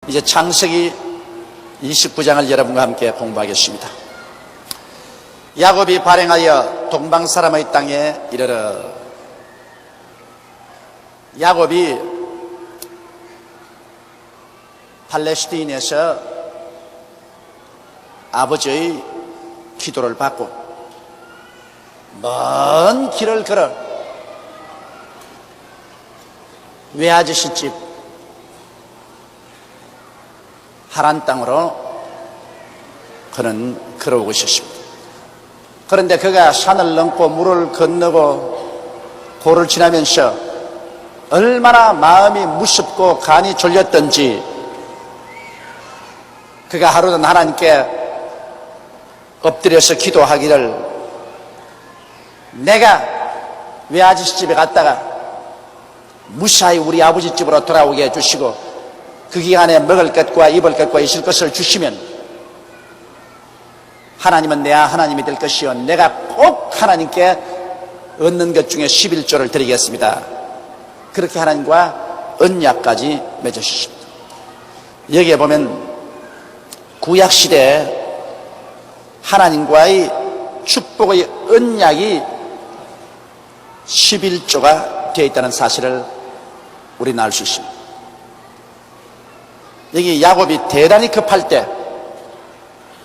이제 창세기 29장을 여러분과 함께 공부하겠습니다. 야곱이 발행하여 동방 사람의 땅에 이르러. 야곱이 팔레스타인에서 아버지의 기도를 받고 먼 길을 걸어 외아저씨 집 하란 땅으로 그는 걸어오고 있었습니다. 그런데 그가 산을 넘고 물을 건너고 고를 지나면서 얼마나 마음이 무섭고 간이 졸렸던지 그가 하루는 하나님께 엎드려서 기도하기를, 내가 외아저씨 집에 갔다가 무사히 우리 아버지 집으로 돌아오게 해주시고 그 기간에 먹을 것과 입을 것과 있을 것을 주시면 하나님은 내 하나님이 될 것이요 내가 꼭 하나님께 얻는 것 중에 11조를 드리겠습니다. 그렇게 하나님과 언약까지 맺으셨습니다. 여기에 보면 구약시대에 하나님과의 축복의 언약이 11조가 되어 있다는 사실을 우리는 알 수 있습니다. 여기 야곱이 대단히 급할 때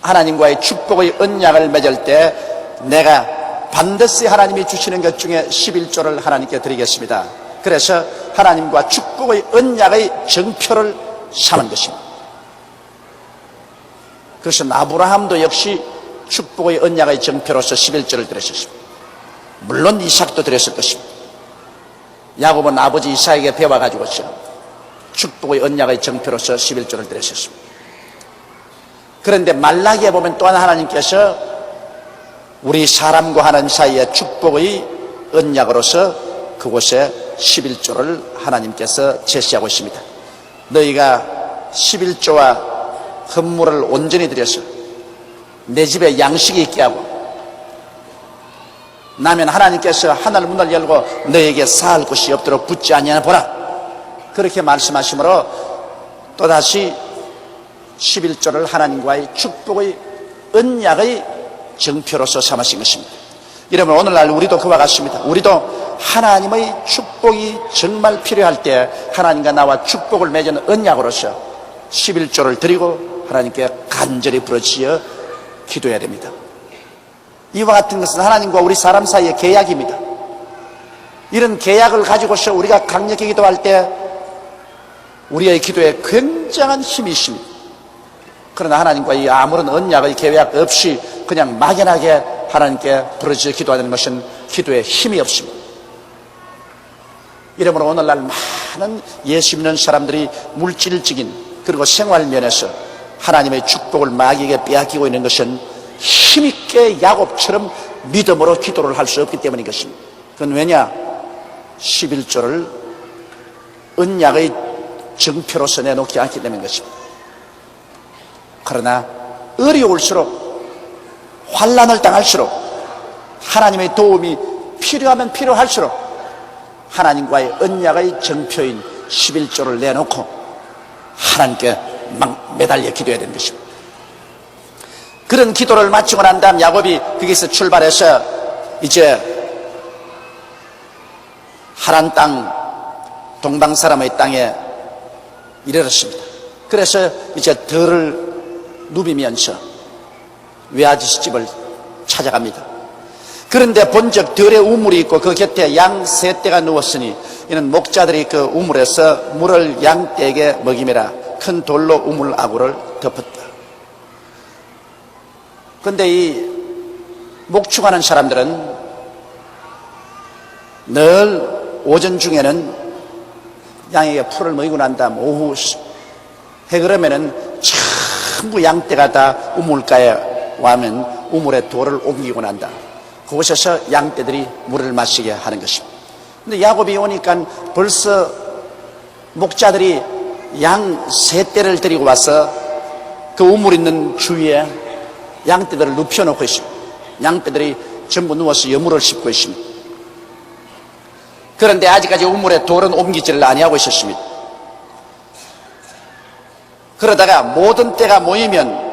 하나님과의 축복의 언약을 맺을 때 내가 반드시 하나님이 주시는 것 중에 11조를 하나님께 드리겠습니다. 그래서 하나님과 축복의 언약의 정표를 삼은 것입니다. 그래서 아브라함도 역시 축복의 언약의 정표로서 11조를 드렸습니다. 물론 이삭도 드렸을 것입니다. 야곱은 아버지 이삭에게 배워가지고서 축복의 언약의 정표로서 11조를 드렸습니다. 그런데 말라기에 보면 또한 하나님께서 우리 사람과 하나님 사이의 축복의 언약으로서 그곳에 11조를 하나님께서 제시하고 있습니다. 너희가 11조와 헌물을 온전히 드려서 내 집에 양식이 있게 하고 나면 하나님께서 하늘 문을 열고 너에게 쌓을 곳이 없도록 붙지 아니하나 보라. 그렇게 말씀하시므로 또다시 11조를 하나님과의 축복의 언약의 정표로서 삼으신 것입니다. 여러분, 오늘날 우리도 그와 같습니다. 우리도 하나님의 축복이 정말 필요할 때 하나님과 나와 축복을 맺은 언약으로서 11조를 드리고 하나님께 간절히 부르짖어 기도해야 됩니다. 이와 같은 것은 하나님과 우리 사람 사이의 계약입니다. 이런 계약을 가지고서 우리가 강력히 기도할 때 우리의 기도에 굉장한 힘이 있습니다. 그러나 하나님과 이 아무런 언약의 계약 없이 그냥 막연하게 하나님께 부르짖어 기도하는 것은 기도에 힘이 없습니다. 이러므로 오늘날 많은 예수 믿는 사람들이 물질적인 그리고 생활 면에서 하나님의 축복을 마귀에게 빼앗기고 있는 것은 힘있게 야곱처럼 믿음으로 기도를 할 수 없기 때문인 것입니다. 그건 왜냐? 11조를 언약의 정표로서 내놓지 않기 때문인 것입니다. 그러나 어려울수록 환난을 당할수록 하나님의 도움이 필요하면 필요할수록 하나님과의 언약의 정표인 11조를 내놓고 하나님께 막 매달려 기도해야 되는 것입니다. 그런 기도를 마치고 난 다음 야곱이 거기서 출발해서 이제 하란 땅 동방 사람의 땅에 이르렀습니다. 그래서 이제 들을 누비면서 외아저씨 집을 찾아갑니다. 그런데 본적 들에 우물이 있고 그 곁에 양 세 떼가 누웠으니 이는 목자들이 그 우물에서 물을 양떼에게 먹이매라 큰 돌로 우물 아구를 덮었다. 그런데 이 목축하는 사람들은 늘 오전 중에는 양에게 풀을 먹이고 난 다음 오후 해 그러면은 전부 양떼가 다 우물가에 와면 우물에 돌을 옮기고 난다. 그곳에서 양떼들이 물을 마시게 하는 것입니다. 근데 야곱이 오니까 벌써 목자들이 양 세 떼를 데리고 와서 그 우물 있는 주위에 양떼들을 눕혀놓고 있습니다. 양떼들이 전부 누워서 여물을 씹고 있습니다. 그런데 아직까지 우물에 돌은 옮기지를 아니하고 있었습니다. 그러다가 모든 때가 모이면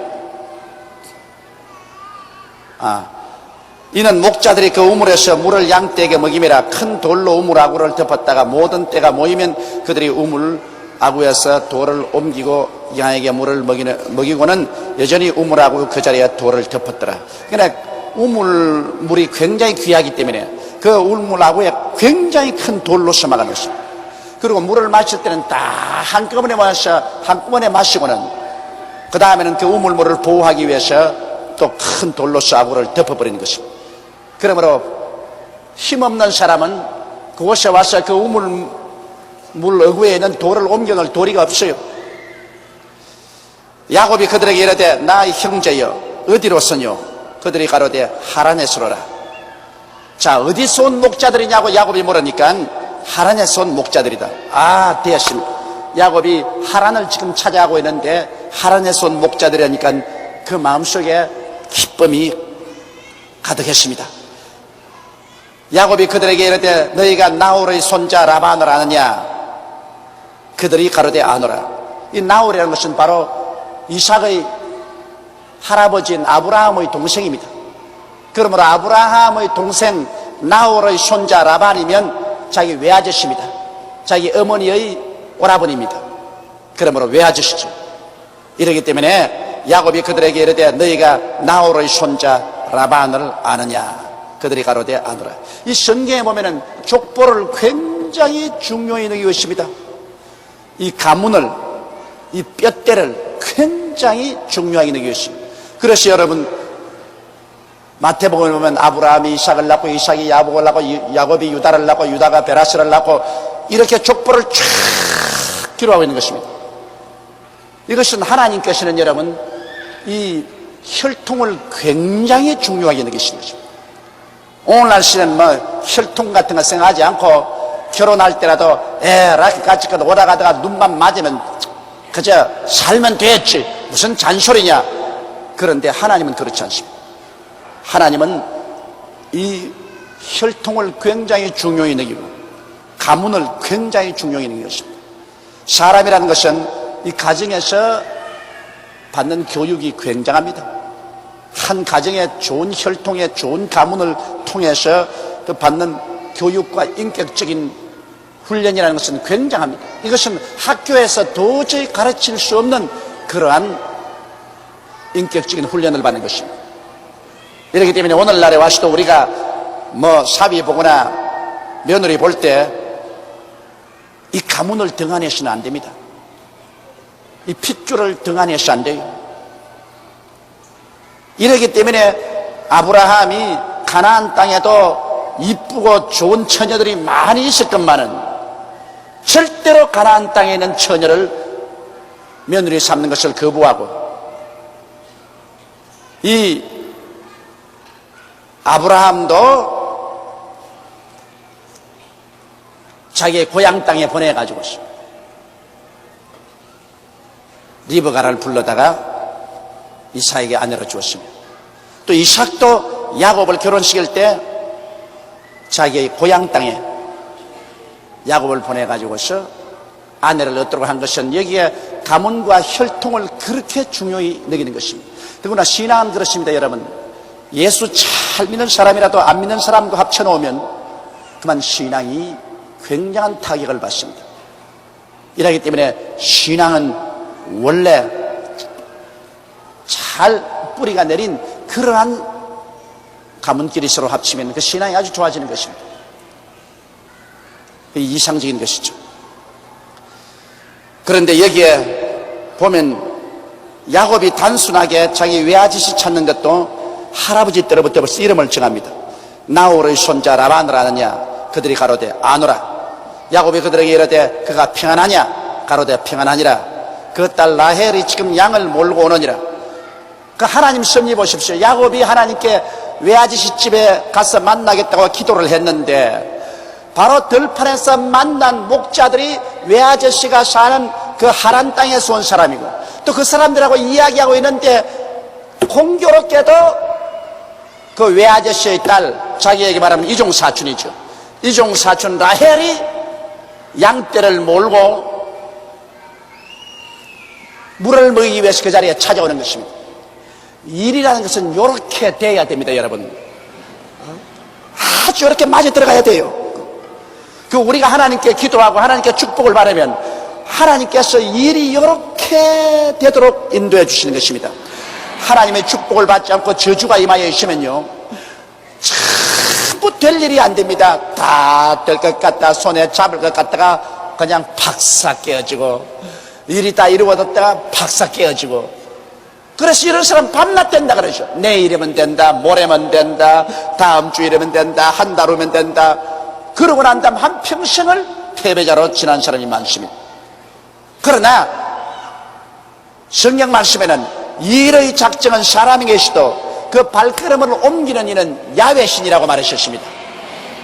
이는 목자들이 그 우물에서 물을 양떼에게 먹임이라. 큰 돌로 우물 아구를 덮었다가 모든 때가 모이면 그들이 우물 아구에서 돌을 옮기고 양에게 물을 먹이고는 여전히 우물 아구 그 자리에 돌을 덮었더라. 그러니까 물이 굉장히 귀하기 때문에 그 우물 아구에 굉장히 큰 돌로 심어가 넣습니다. 그리고 물을 마실 때는 다 한꺼번에 마시고는 그 다음에는 그 우물물을 보호하기 위해서 또 큰 돌로 아구를 덮어버리는 것입니다. 그러므로 힘없는 사람은 그곳에 와서 그 물 어구에 있는 돌을 옮겨놓을 도리가 없어요. 야곱이 그들에게 이르되 나의 형제여 어디로서뇨? 그들이 가로되 하란에서 오라. 자, 어디서 온 목자들이냐고 야곱이 물으니까 하란에서 온 목자들이다. 되었습니다. 야곱이 하란을 지금 찾아가고 있는데 하란에서 온 목자들이라니까 그 마음속에 기쁨이 가득했습니다. 야곱이 그들에게 이르되 너희가 나홀의 손자 라반을 아느냐? 그들이 가로되 아노라. 이 나홀이라는 것은 바로 이삭의 할아버지인 아브라함의 동생입니다. 그러므로 아브라함의 동생 나홀의 손자 라반이면 자기 외아저씨입니다. 자기 어머니의 오라버니입니다. 그러므로 외아저씨죠. 이러기 때문에 야곱이 그들에게 이르되 너희가 나홀의 손자 라반을 아느냐? 그들이 가로되 아노라. 이 성경에 보면은 족보를 굉장히 중요히 여기고 있습니다. 이 가문을, 이 뼈대를 굉장히 중요하게 여기고 있습니다. 그래서 여러분 마태복음을 보면 아브라함이 이삭을 낳고 이삭이 야곱을 낳고 야곱이 유다를 낳고 유다가 베라스를 낳고 이렇게 족보를 쫙 기록하고 있는 것입니다. 이것은 하나님께서는 여러분 이 혈통을 굉장히 중요하게 여기시는 것입니다. 오늘날 시대는 혈통 같은 거 생각하지 않고 결혼할 때라도 라기까지 오다가다가 눈만 맞으면 그저 살면 됐지 무슨 잔소리냐. 그런데 하나님은 그렇지 않습니다. 하나님은 이 혈통을 굉장히 중요히 여기고 가문을 굉장히 중요히 여기는 것입니다. 사람이라는 것은 이 가정에서 받는 교육이 굉장합니다. 한 가정의 좋은 혈통의 좋은 가문을 통해서 그 받는 교육과 인격적인 훈련이라는 것은 굉장합니다. 이것은 학교에서 도저히 가르칠 수 없는 그러한 인격적인 훈련을 받는 것입니다. 이렇기 때문에 오늘날에 와서도 우리가 사위 보거나 며느리 볼 때 이 가문을 등한해서는 안 됩니다. 이 핏줄을 등한해서 안 돼요. 이러기 때문에 아브라함이 가나안 땅에도 이쁘고 좋은 처녀들이 많이 있을 것만은 절대로 가나안 땅에 있는 처녀를 며느리 삼는 것을 거부하고 이 아브라함도 자기의 고향 땅에 보내가지고 리브가를 불러다가 이삭에게 아내로 주었습니다. 또 이삭도 야곱을 결혼시킬 때 자기의 고향 땅에 야곱을 보내가지고서 아내를 얻도록 한 것은 여기에 가문과 혈통을 그렇게 중요히 여기는 것입니다. 더구나 신앙은 그렇습니다. 여러분, 예수 잘 믿는 사람이라도 안 믿는 사람도 합쳐놓으면 그만 신앙이 굉장한 타격을 받습니다. 이러기 때문에 신앙은 원래 잘 뿌리가 내린 그러한 가문끼리 서로 합치면 그 신앙이 아주 좋아지는 것입니다. 이상적인 것이죠. 그런데 여기에 보면 야곱이 단순하게 자기 외아저씨 찾는 것도 할아버지 때로부터 벌써 이름을 정합니다. 나홀의 손자 라반을 아느냐? 그들이 가로되 아노라. 야곱이 그들에게 이르되 그가 평안하냐? 가로되 평안하니라. 그 딸 라헬이 지금 양을 몰고 오느니라. 그 하나님 섭리 보십시오. 야곱이 하나님께 외아저씨 집에 가서 만나겠다고 기도를 했는데 바로 들판에서 만난 목자들이 외아저씨가 사는 그 하란 땅에서 온 사람이고 또 그 사람들하고 이야기하고 있는데 공교롭게도 그 외아저씨의 딸, 자기에게 말하면 이종사촌이죠. 이종사촌 라헬이 양떼를 몰고 물을 먹이기 위해서 그 자리에 찾아오는 것입니다. 일이라는 것은 이렇게 돼야 됩니다, 여러분. 아주 이렇게 맞아 들어가야 돼요. 우리가 하나님께 기도하고 하나님께 축복을 바라면 하나님께서 일이 이렇게 되도록 인도해 주시는 것입니다. 하나님의 축복을 받지 않고 저주가 임하여 있으면요, 전부 될 일이 안 됩니다. 다 될 것 같다, 손에 잡을 것 같다가 그냥 박사 깨어지고, 일이 다 이루어졌다가 박사 깨어지고. 그래서 이런 사람 밤낮 된다 그러죠. 내일이면 된다, 모레면 된다, 다음 주일이면 된다, 한 달 후면 된다. 그러고 난 다음 한평생을 패배자로 지난 사람이 많습니다. 그러나 성경 말씀에는 일의 작정은 사람이 계시도 그 발걸음을 옮기는 이는 야훼 신이라고 말하셨습니다.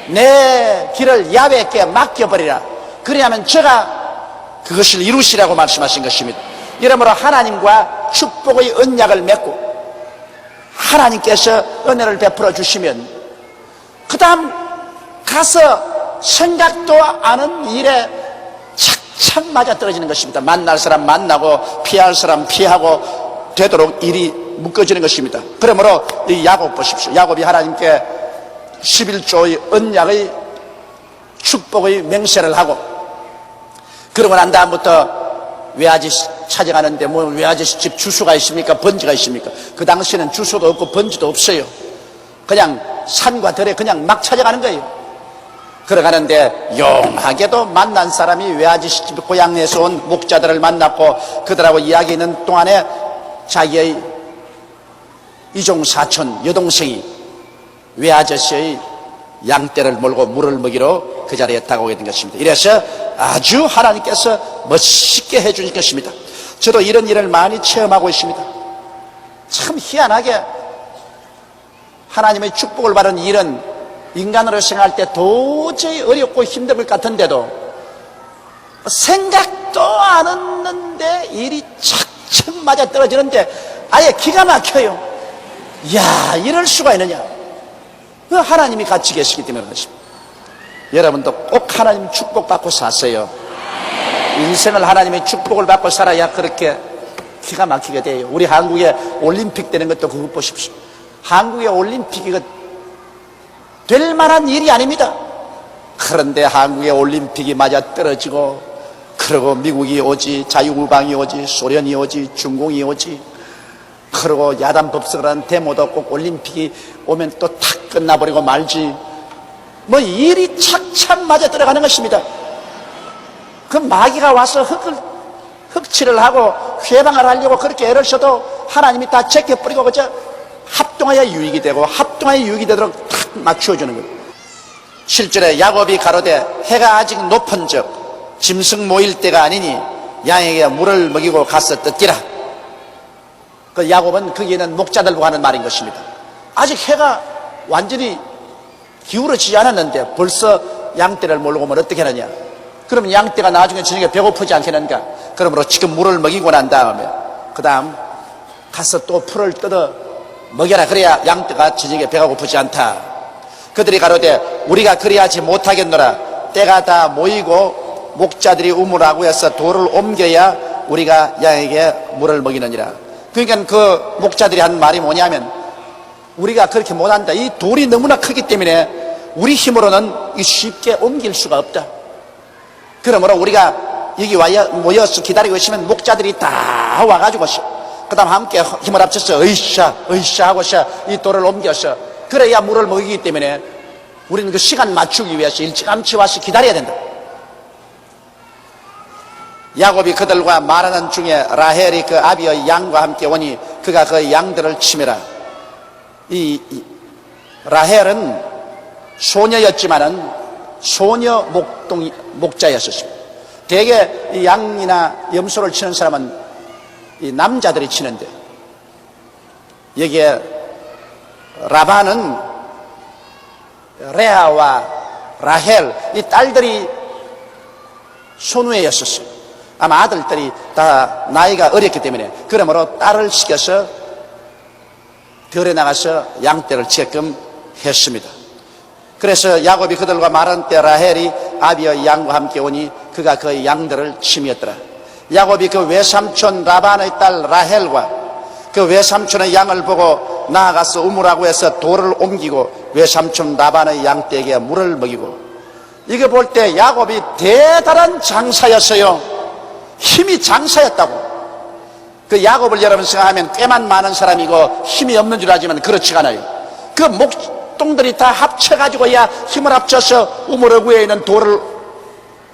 내 길을 야훼께 맡겨버리라. 그래야만 저가 그것을 이루시라고 말씀하신 것입니다. 이러므로 하나님과 축복의 언약을 맺고 하나님께서 은혜를 베풀어 주시면 그 다음 가서 생각도 않은 일에 착착 맞아 떨어지는 것입니다. 만날 사람 만나고 피할 사람 피하고 되도록 일이 묶어지는 것입니다. 그러므로 이 야곱 보십시오. 야곱이 하나님께 11조의 언약의 축복의 맹세를 하고, 그러고 난 다음부터 외아지 찾아가는데 뭐 외아지 집 주소가 있습니까? 번지가 있습니까? 그 당시에는 주소도 없고 번지도 없어요. 그냥 산과 들에 그냥 막 찾아가는 거예요. 걸어가는데 용하게도 만난 사람이 외아지 집 고향에서 온 목자들을 만났고, 그들하고 이야기하는 동안에 자기의 이종 사촌 여동생이 외아저씨의 양떼를 몰고 물을 먹이러 그 자리에 다가오게 된 것입니다. 이래서 아주 하나님께서 멋있게 해주신 것입니다. 저도 이런 일을 많이 체험하고 있습니다. 참 희한하게 하나님의 축복을 받은 일은 인간으로 생각할 때 도저히 어렵고 힘들 것 같은데도 생각도 안 했는데 일이 착착 맞아 떨어지는데 아예 기가 막혀요. 이야, 이럴 수가 있느냐. 그 하나님이 같이 계시기 때문에 그렇습니다. 여러분도 꼭 하나님 축복받고 사세요. 인생을 하나님의 축복을 받고 살아야 그렇게 기가 막히게 돼요. 우리 한국에 올림픽 되는 것도 그거 보십시오. 한국의 올림픽이 될 만한 일이 아닙니다. 그런데 한국의 올림픽이 맞아 떨어지고, 그리고 미국이 오지, 자유우방이 오지, 소련이 오지, 중공이 오지, 그리고 야단 법석을 하는 데모도 꼭 올림픽이 오면 또 탁 끝나버리고 말지, 뭐 일이 착착 맞아 들어가는 것입니다. 그 마귀가 와서 흑칠을 하고 회방을 하려고 그렇게 애를 써도 하나님이 다 제껴버리고 그저 합동하여 유익이 되고 합동하여 유익이 되도록 탁 맞추어주는 거예요. 7절에 야곱이 가로되 해가 아직 높은 즉 짐승 모일 때가 아니니 양에게 물을 먹이고 가서 뜯기라. 그 야곱은 거기에는 목자들 보고 하는 말인 것입니다. 아직 해가 완전히 기울어지지 않았는데 벌써 양떼를 몰고 오면 어떻게 하느냐. 그러면 양떼가 나중에 저녁에 배고프지 않겠는가. 그러므로 지금 물을 먹이고 난 다음에 그 다음 가서 또 풀을 뜯어 먹여라. 그래야 양떼가 저녁에 배가 고프지 않다. 그들이 가로되 우리가 그리하지 못하겠노라. 때가 다 모이고 목자들이 우물하고 해서 돌을 옮겨야 우리가 양에게 물을 먹이느니라. 그러니까 그 목자들이 한 말이 뭐냐면 우리가 그렇게 못한다. 이 돌이 너무나 크기 때문에 우리 힘으로는 쉽게 옮길 수가 없다. 그러므로 우리가 여기 모여서 기다리고 있으면 목자들이 다 와가지고 그 다음 함께 힘을 합쳐서 으쌰 하고서 이 돌을 옮겨서 그래야 물을 먹이기 때문에 우리는 그 시간 맞추기 위해서 일찌감치 와서 기다려야 된다. 야곱이 그들과 말하는 중에 라헬이 그 아비의 양과 함께 오니 그가 그 양들을 치매라. 이 라헬은 소녀였지만은 소녀 목자였었습니다. 대개 이 양이나 염소를 치는 사람은 이 남자들이 치는데 여기에 라반은 레아와 라헬 이 딸들이 손우애였었어요. 아마 아들들이 다 나이가 어렸기 때문에 그러므로 딸을 시켜서 들에 나가서 양떼를 치게끔 했습니다. 그래서 야곱이 그들과 말한 때 라헬이 아비의 양과 함께 오니 그가 그 양들을 치미었더라. 야곱이 그 외삼촌 라반의 딸 라헬과 그 외삼촌의 양을 보고 나아가서 우물하고 해서 돌을 옮기고 외삼촌 라반의 양떼에게 물을 먹이고, 이거 볼 때 야곱이 대단한 장사였어요. 힘이 장사였다고. 그 야곱을 여러분 생각하면 꽤만 많은 사람이고 힘이 없는 줄 알지만 그렇지가 않아요. 그 목동들이 다 합쳐가지고야 힘을 합쳐서 우물어구에 있는 돌을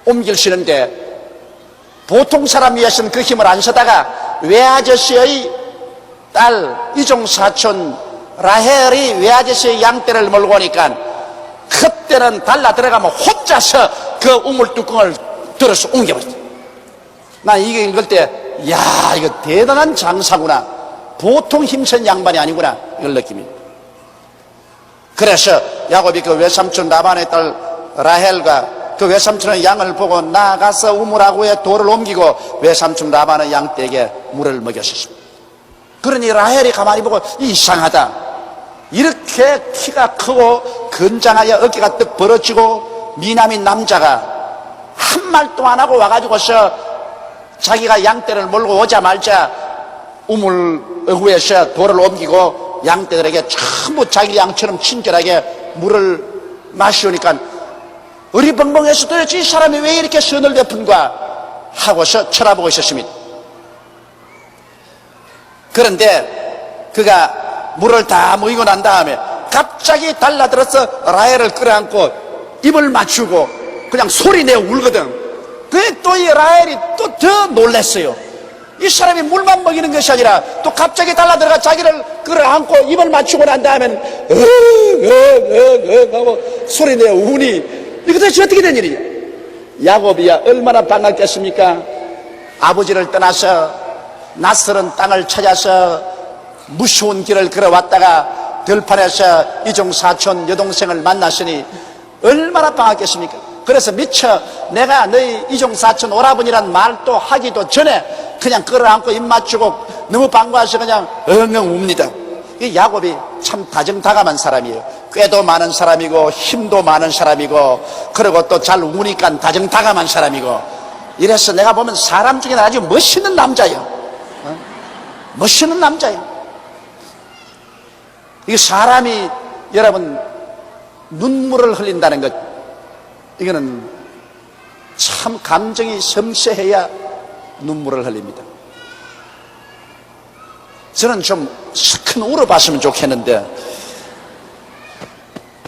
옮길 수 있는데, 보통 사람 위해서는 그 힘을 안 쓰다가 외아저씨의 딸 이종 사촌 라헬이 외아저씨의 양떼를 몰고 오니까 그때는 달라 들어가면 혼자서 그 우물 뚜껑을 들어서 옮겨버렸어요. 난 이게 읽을 때, 야, 이거 대단한 장사구나, 보통 힘센 양반이 아니구나, 이걸 느낍니다. 그래서 야곱이 그 외삼촌 라반의 딸 라헬과 그 외삼촌의 양을 보고 나가서 우물하고에 돌을 옮기고 외삼촌 라반의 양떼에게 물을 먹였습니다. 그러니 라헬이 가만히 보고 이상하다, 이렇게 키가 크고 건장하여 어깨가 떡 벌어지고 미남인 남자가 한 말도 안 하고 와가지고서 자기가 양떼를 몰고 오자마자 우물 어구에서 돌을 옮기고 양떼들에게 전부 자기 양처럼 친절하게 물을 마시오니까 어리벙벙해서 도대체 이 사람이 왜 이렇게 선을 베푼가 하고서 쳐다보고 있었습니다. 그런데 그가 물을 다 먹이고 난 다음에 갑자기 달라들어서 라헬을 끌어안고 입을 맞추고 그냥 소리내어 울거든. 그래 또 이 라헬이 또 더 놀랐어요. 이 사람이 물만 먹이는 것이 아니라 또 갑자기 달라들어가 자기를 끌어안고 입을 맞추고 난 다음엔 하고 소리내어 우니, 이거 도대체 어떻게 된 일이냐. 야곱이야 얼마나 반갑겠습니까? 아버지를 떠나서 낯설은 땅을 찾아서 무서운 길을 걸어왔다가 들판에서 이종 사촌 여동생을 만났으니 얼마나 반갑겠습니까? 그래서 미처 내가 너희 이종 사촌 오라버니란 말도 하기도 전에 그냥 끌어안고 입 맞추고 너무 반가워서 그냥 엉엉 웁니다. 이 야곱이 참 다정다감한 사람이에요. 꾀도 많은 사람이고 힘도 많은 사람이고, 그리고 또 잘 우니까 다정다감한 사람이고, 이래서 내가 보면 사람 중에는 아주 멋있는 남자예요. 멋있는 남자예요. 이게 사람이 여러분 눈물을 흘린다는 것, 이거는 참 감정이 섬세해야 눈물을 흘립니다. 저는 좀 큰 울어봤으면 좋겠는데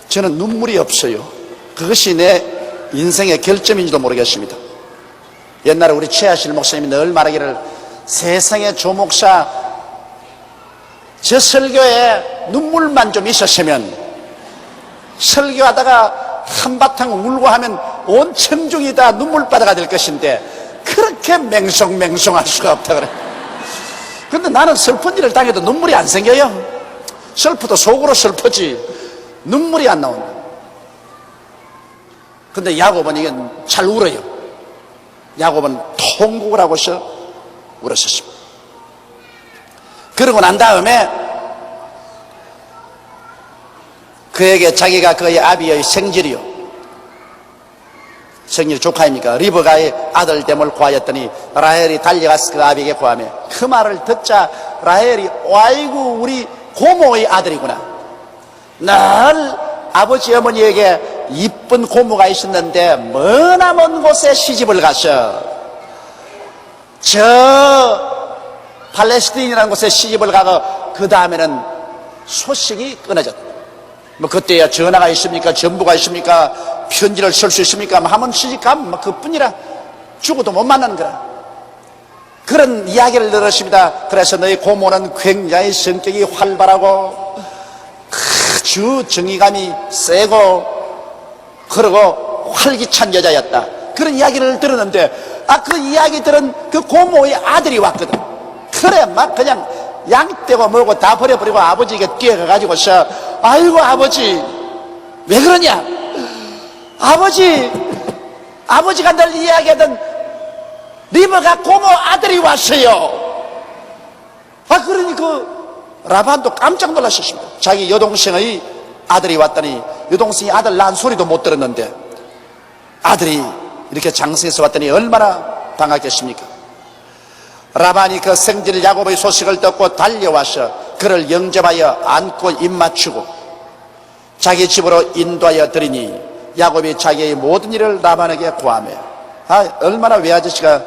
저는 눈물이 없어요. 그것이 내 인생의 결점인지도 모르겠습니다. 옛날에 우리 최하실 목사님이 늘 말하기를, 세상의 조목사 저 설교에 눈물만 좀 있었으면 설교하다가 한바탕 울고 하면 온 청중이 다 눈물바다가 될 것인데 그렇게 맹성맹성할 수가 없다 그래. 근데 나는 슬픈 일을 당해도 눈물이 안 생겨요. 슬프도 속으로 슬프지 눈물이 안 나온다. 근데 야곱은 이건 잘 울어요. 야곱은 통곡을 하고서 울었었습니다. 그러고 난 다음에 그에게 자기가 그의 아비의 생질이요, 생일 조카입니까? 리브가의 아들 됨을 구하였더니 라헬이 달려가서 그 아비에게 구하며, 그 말을 듣자 라헬이 아이고 우리 고모의 아들이구나. 늘 아버지 어머니에게 이쁜 고모가 있었는데 머나먼 곳에 시집을 가서 저 팔레스틴이라는 곳에 시집을 가고 그 다음에는 소식이 끊어졌다. 뭐 그때야 전화가 있습니까? 전부가 있습니까? 편지를 쓸 수 있습니까? 하면 시집가면 그뿐이라 죽어도 못 만나는 거라. 그런 이야기를 들었습니다. 그래서 너희 고모는 굉장히 성격이 활발하고 아주 정의감이 세고 그러고 활기찬 여자였다. 그런 이야기를 들었는데 그 이야기 들은 그 고모의 아들이 왔거든. 그래 막 그냥 양떼고 뭐고 다 버려버리고 아버지에게 뛰어가가지고서 아이고 아버지 왜 그러냐, 아버지가 늘 이야기하던 리브가 고모 아들이 왔어요. 그러니 그 라반도 깜짝 놀랐었습니다. 자기 여동생의 아들이 왔더니 여동생이 아들 낳은 소리도 못 들었는데 아들이 이렇게 장성해서 왔더니 얼마나 반갑겠습니까? 라반이 그 생질 야곱의 소식을 듣고 달려와서 그를 영접하여 안고 입맞추고 자기 집으로 인도하여 드리니 야곱이 자기의 모든 일을 라반에게 고하며, 얼마나 외아저씨가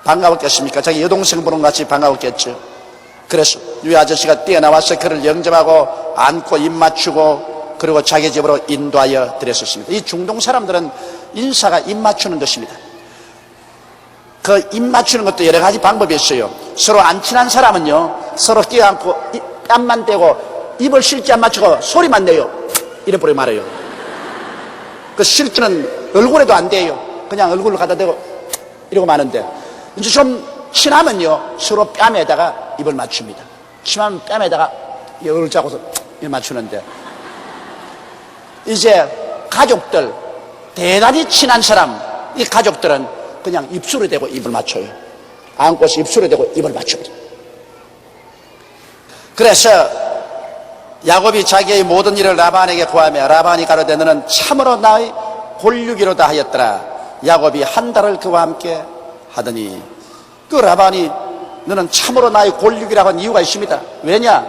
반가웠겠습니까? 자기 여동생 보는 것 같이 반가웠겠죠. 그래서 외아저씨가 뛰어나와서 그를 영접하고 안고 입맞추고 그리고 자기 집으로 인도하여 드렸었습니다. 이 중동 사람들은 인사가 입맞추는 것입니다. 그 입맞추는 것도 여러 가지 방법이 있어요. 서로 안 친한 사람은요, 서로 끼어안고 뺨만 대고 입을 실제 안 맞추고 소리만 내요. 이래버려 말해요. 그 실제는 얼굴에도 안 대요. 그냥 얼굴을 갖다 대고 이러고 마는데, 이제 좀 친하면요, 서로 뺨에다가 입을 맞춥니다. 친하면 뺨에다가 입을 잡고서 입을 맞추는데, 이제 가족들, 대단히 친한 사람, 이 가족들은 그냥 입술에 대고 입을 맞춰요. 안고서 입술에 대고 입을 맞춥니다. 그래서 야곱이 자기의 모든 일을 라반에게 고하며 라반이 가로되 너는 참으로 나의 골육이로다 하였더라. 야곱이 한 달을 그와 함께 하더니, 그 라반이 너는 참으로 나의 골육이라고 한 이유가 있습니다. 왜냐?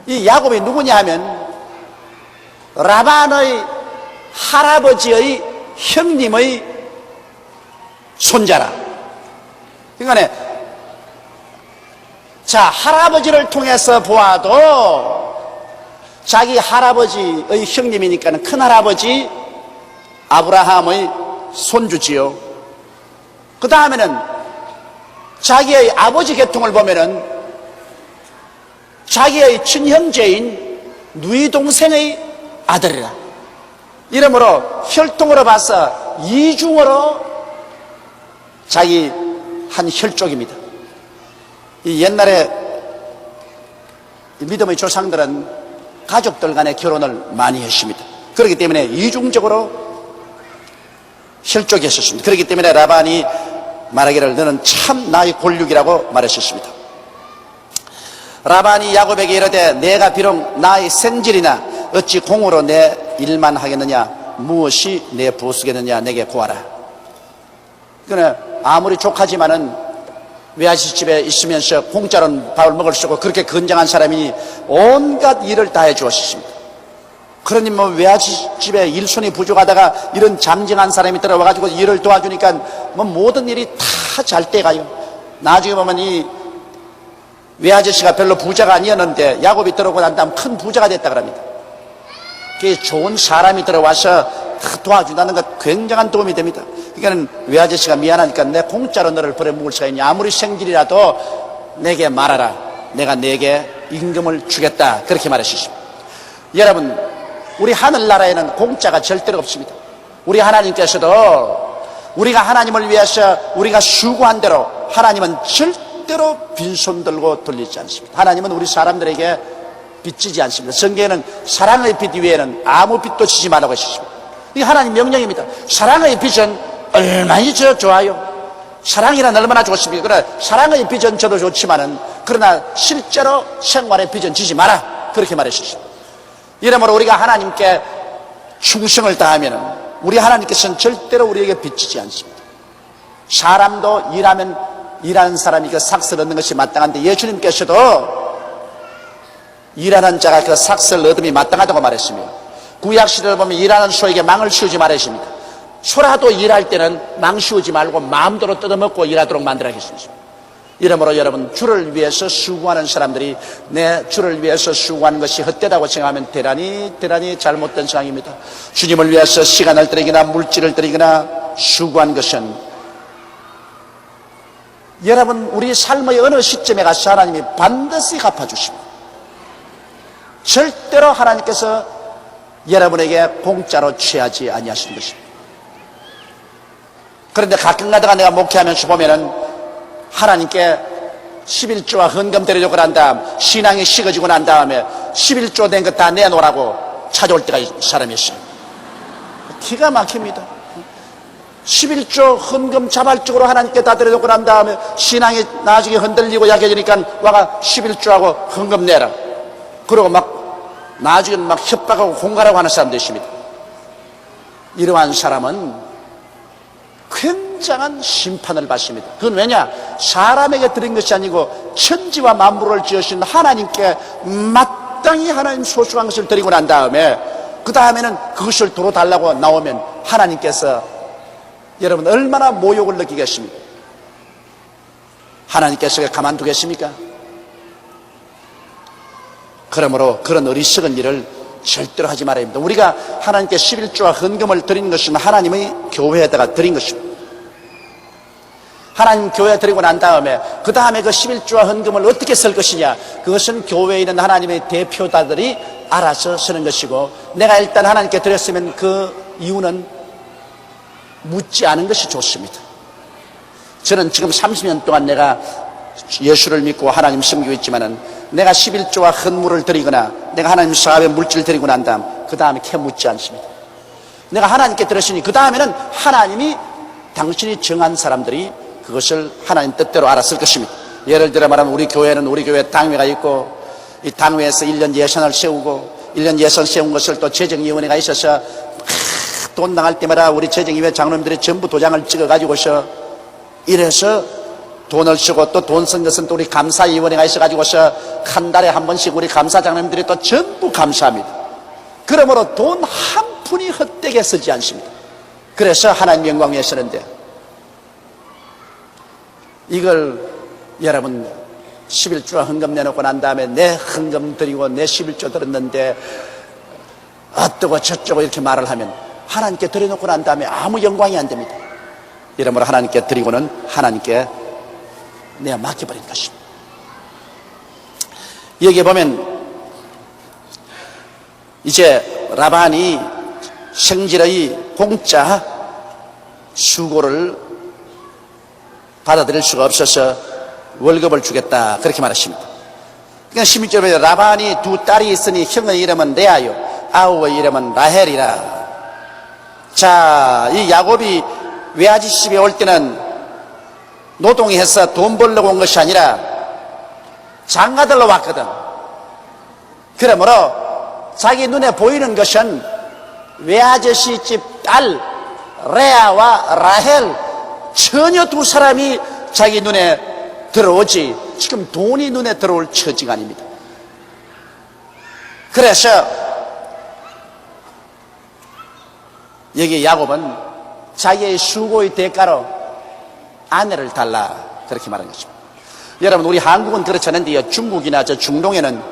이 야곱이 누구냐 하면 라반의 할아버지의 형님의 손자라. 그러니까 자, 할아버지를 통해서 보아도 자기 할아버지의 형님이니까 큰할아버지 아브라함의 손주지요. 그 다음에는 자기의 아버지 계통을 보면은 자기의 친형제인 누이 동생의 아들이라. 이러므로 혈통으로 봐서 이중으로 자기 한 혈족입니다. 이 옛날에 믿음의 조상들은 가족들 간의 결혼을 많이 했습니다. 그렇기 때문에 이중적으로 혈족이 있었습니다. 그렇기 때문에 라반이 말하기를 너는 참 나의 골육이라고 말했었습니다. 라반이 야곱에게 이르되 내가 비록 나의 생질이나 어찌 공으로 내 일만 하겠느냐, 무엇이 내 부수겠느냐, 내게 구하라. 그러나 아무리 족하지만은 외아저씨 집에 있으면서 공짜로 밥을 먹을 수 있고 그렇게 건장한 사람이니 온갖 일을 다 해주었습니다. 그러니 뭐 외아저씨 집에 일손이 부족하다가 이런 잠정한 사람이 들어와가지고 일을 도와주니까 뭐 모든 일이 다 잘 돼가요. 나중에 보면 이 외아저씨가 별로 부자가 아니었는데 야곱이 들어오고 난 다음 큰 부자가 됐다 그럽니다. 그게 좋은 사람이 들어와서 도와준다는 것 굉장한 도움이 됩니다. 그러니까 외아저씨가 미안하니까 내 공짜로 너를 버려먹을 수가 있냐, 아무리 생질이라도 내게 말하라, 내가 내게 임금을 주겠다, 그렇게 말하셨습니다. 여러분, 우리 하늘나라에는 공짜가 절대로 없습니다. 우리 하나님께서도 우리가 하나님을 위해서 우리가 수고한 대로 하나님은 절대로 빈손 들고 돌리지 않습니다. 하나님은 우리 사람들에게 빚지지 않습니다. 성경에는 사랑의 빚 위에는 아무 빚도 지지 말라고 하셨습니다. 이게 하나님 명령입니다. 사랑의 빚은 얼마나 좋아요. 사랑이란 얼마나 좋습니까? 그러나 사랑의 빚은 저도 좋지만은 그러나 실제로 생활의 빚은 지지 마라, 그렇게 말하셨습니다. 이러므로 우리가 하나님께 충성을 다하면은 우리 하나님께서는 절대로 우리에게 빚지지 않습니다. 사람도 일하면 일하는 사람이 그 삭슬 얻는 것이 마땅한데 예수님께서도 일하는 자가 그 삭슬 얻음이 마땅하다고 말했으며 구약시대를 보면 일하는 소에게 망을 씌우지 말으십니다. 소라도 일할 때는 망 씌우지 말고 마음대로 뜯어먹고 일하도록 만들어 하겠습니다. 이러므로 여러분, 주를 위해서 수고하는 사람들이 내 주를 위해서 수고하는 것이 헛되다고 생각하면 대단히 잘못된 상황입니다. 주님을 위해서 시간을 들이거나 물질을 들이거나 수고한 것은 여러분 우리 삶의 어느 시점에 가서 하나님이 반드시 갚아주십니다. 절대로 하나님께서 여러분에게 공짜로 취하지 아니하신 것입니다. 그런데 가끔 가다가 내가 목회하면서 보면은 하나님께 11조와 헌금 드리려고 한 다음 신앙이 식어지고 난 다음에 11조 된 거 다 내놓으라고 찾아올 때가 사람이 있어요. 기가 막힙니다. 11조 헌금 자발적으로 하나님께 다 드려놓고 난 다음에 신앙이 나중에 흔들리고 약해지니까 와가 11조하고 헌금 내라. 그러고 막 나중에 막 협박하고 공갈하고 하는 사람도 있습니다. 이러한 사람은 굉장히 굉장한 심판을 받습니다. 그건 왜냐? 사람에게 드린 것이 아니고 천지와 만물을 지으신 하나님께 마땅히 하나님 소중한 것을 드리고 난 다음에 그 다음에는 그것을 도로 달라고 나오면 하나님께서 여러분 얼마나 모욕을 느끼겠습니까? 하나님께서 가만두겠습니까? 그러므로 그런 어리석은 일을 절대로 하지 말아야 합니다. 우리가 하나님께 11조와 헌금을 드리는 것은 하나님의 교회에다가 드린 것입니다. 하나님 교회에 드리고 난 다음에 그 다음에 그 11조와 헌금을 어떻게 쓸 것이냐, 그것은 교회에 있는 하나님의 대표자들이 알아서 쓰는 것이고, 내가 일단 하나님께 드렸으면 그 이유는 묻지 않은 것이 좋습니다. 저는 지금 30년 동안 내가 예수를 믿고 하나님 섬기고 있지만은 내가 11조와 헌물을 드리거나 내가 하나님 사업에 물질을 드리고 난 다음 그 다음에 캐 묻지 않습니다. 내가 하나님께 드렸으니 그 다음에는 하나님이 당신이 정한 사람들이 그것을 하나님 뜻대로 알았을 것입니다. 예를 들어 말하면 우리 교회는 우리 교회 당회가 있고 이 당회에서 1년 예산을 세우고 1년 예산 세운 것을 또 재정위원회가 있어서 돈 나갈 때마다 우리 재정위원회 장로님들이 전부 도장을 찍어가지고서 이래서 돈을 쓰고 또 돈 쓴 것은 또 우리 감사위원회가 있어가지고서 한 달에 한 번씩 우리 감사장님들이 또 전부 감사합니다. 그러므로 돈 한 푼이 헛되게 쓰지 않습니다. 그래서 하나님 영광 위에 쓰는데 이걸 여러분 11조와 헌금 내놓고 난 다음에 내 헌금 드리고 내 11조 드렸는데 어떠고 저쩌고 이렇게 말을 하면 하나님께 드려놓고 난 다음에 아무 영광이 안 됩니다. 이러므로 하나님께 드리고는 하나님께 내가 맡겨버린 것입니다. 여기에 보면 이제 라반이 생질의 공짜 수고를 받아들일 수가 없어서 월급을 주겠다 그렇게 말했습니다. 그러니까 11절에 라반이 두 딸이 있으니 형의 이름은 레아요 아우의 이름은 라헬이라. 자, 이 야곱이 외아지 집에 올 때는 노동해서 돈 벌려고 온 것이 아니라 장가들러 왔거든. 그러므로 자기 눈에 보이는 것은 외아저씨 집 딸 레아와 라헬 전혀 두 사람이 자기 눈에 들어오지 지금 돈이 눈에 들어올 처지가 아닙니다. 그래서 여기 야곱은 자기의 수고의 대가로 아내를 달라 그렇게 말한 것입니다. 여러분 우리 한국은 그렇지 않은데요, 중국이나 저 중동에는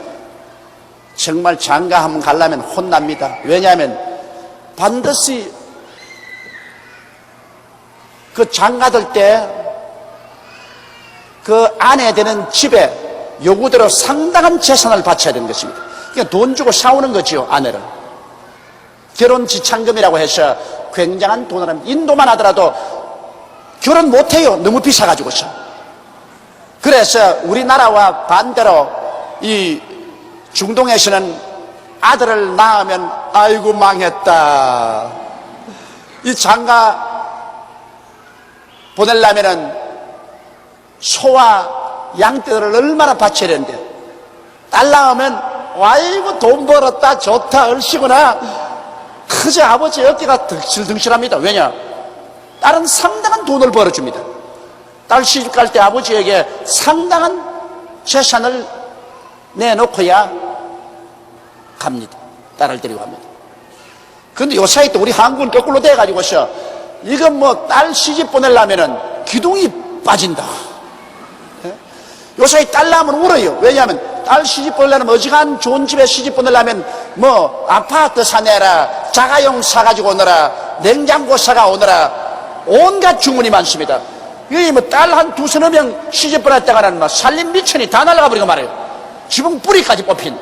정말 장가 한번 가려면 혼납니다. 왜냐하면 반드시 그 장가들 때 그 아내 되는 집에 요구대로 상당한 재산을 바쳐야 되는 것입니다. 그러니까 돈 주고 사오는 거지요, 아내를. 결혼 지참금이라고 해서 굉장한 돈을 합니다. 인도만 하더라도 결혼 못해요, 너무 비싸가지고서. 그래서 우리나라와 반대로 이 중동에서는 아들을 낳으면 아이고 망했다, 이 장가 보내려면은 소와 양떼들을 얼마나 바쳐야 되는데, 딸 낳으면 아이고 돈 벌었다 좋다 얼씨구나 그저 아버지 어깨가 득실득실합니다. 왜냐? 딸은 상당한 돈을 벌어줍니다. 딸 시집 갈 때 아버지에게 상당한 재산을 내놓고야 갑니다. 딸을 데리고 갑니다. 그런데 요 사이 때 우리 한국은 거꾸로 돼가지고서 이건 뭐 딸 시집 보내려면은 기둥이 빠진다. 요 사이 딸 낳으면 울어요. 왜냐하면 딸 시집 보내려면 어지간한 좋은 집에 시집 보내려면 뭐 아파트 사내라, 자가용 사가지고 오너라, 냉장고 사가 오너라, 온갖 주문이 많습니다. 여기 뭐 딸 한 두서너 명 시집 보냈다가는 막 살림 미천이 다 날아가 버리고 말해요. 지붕 뿌리까지 뽑힌.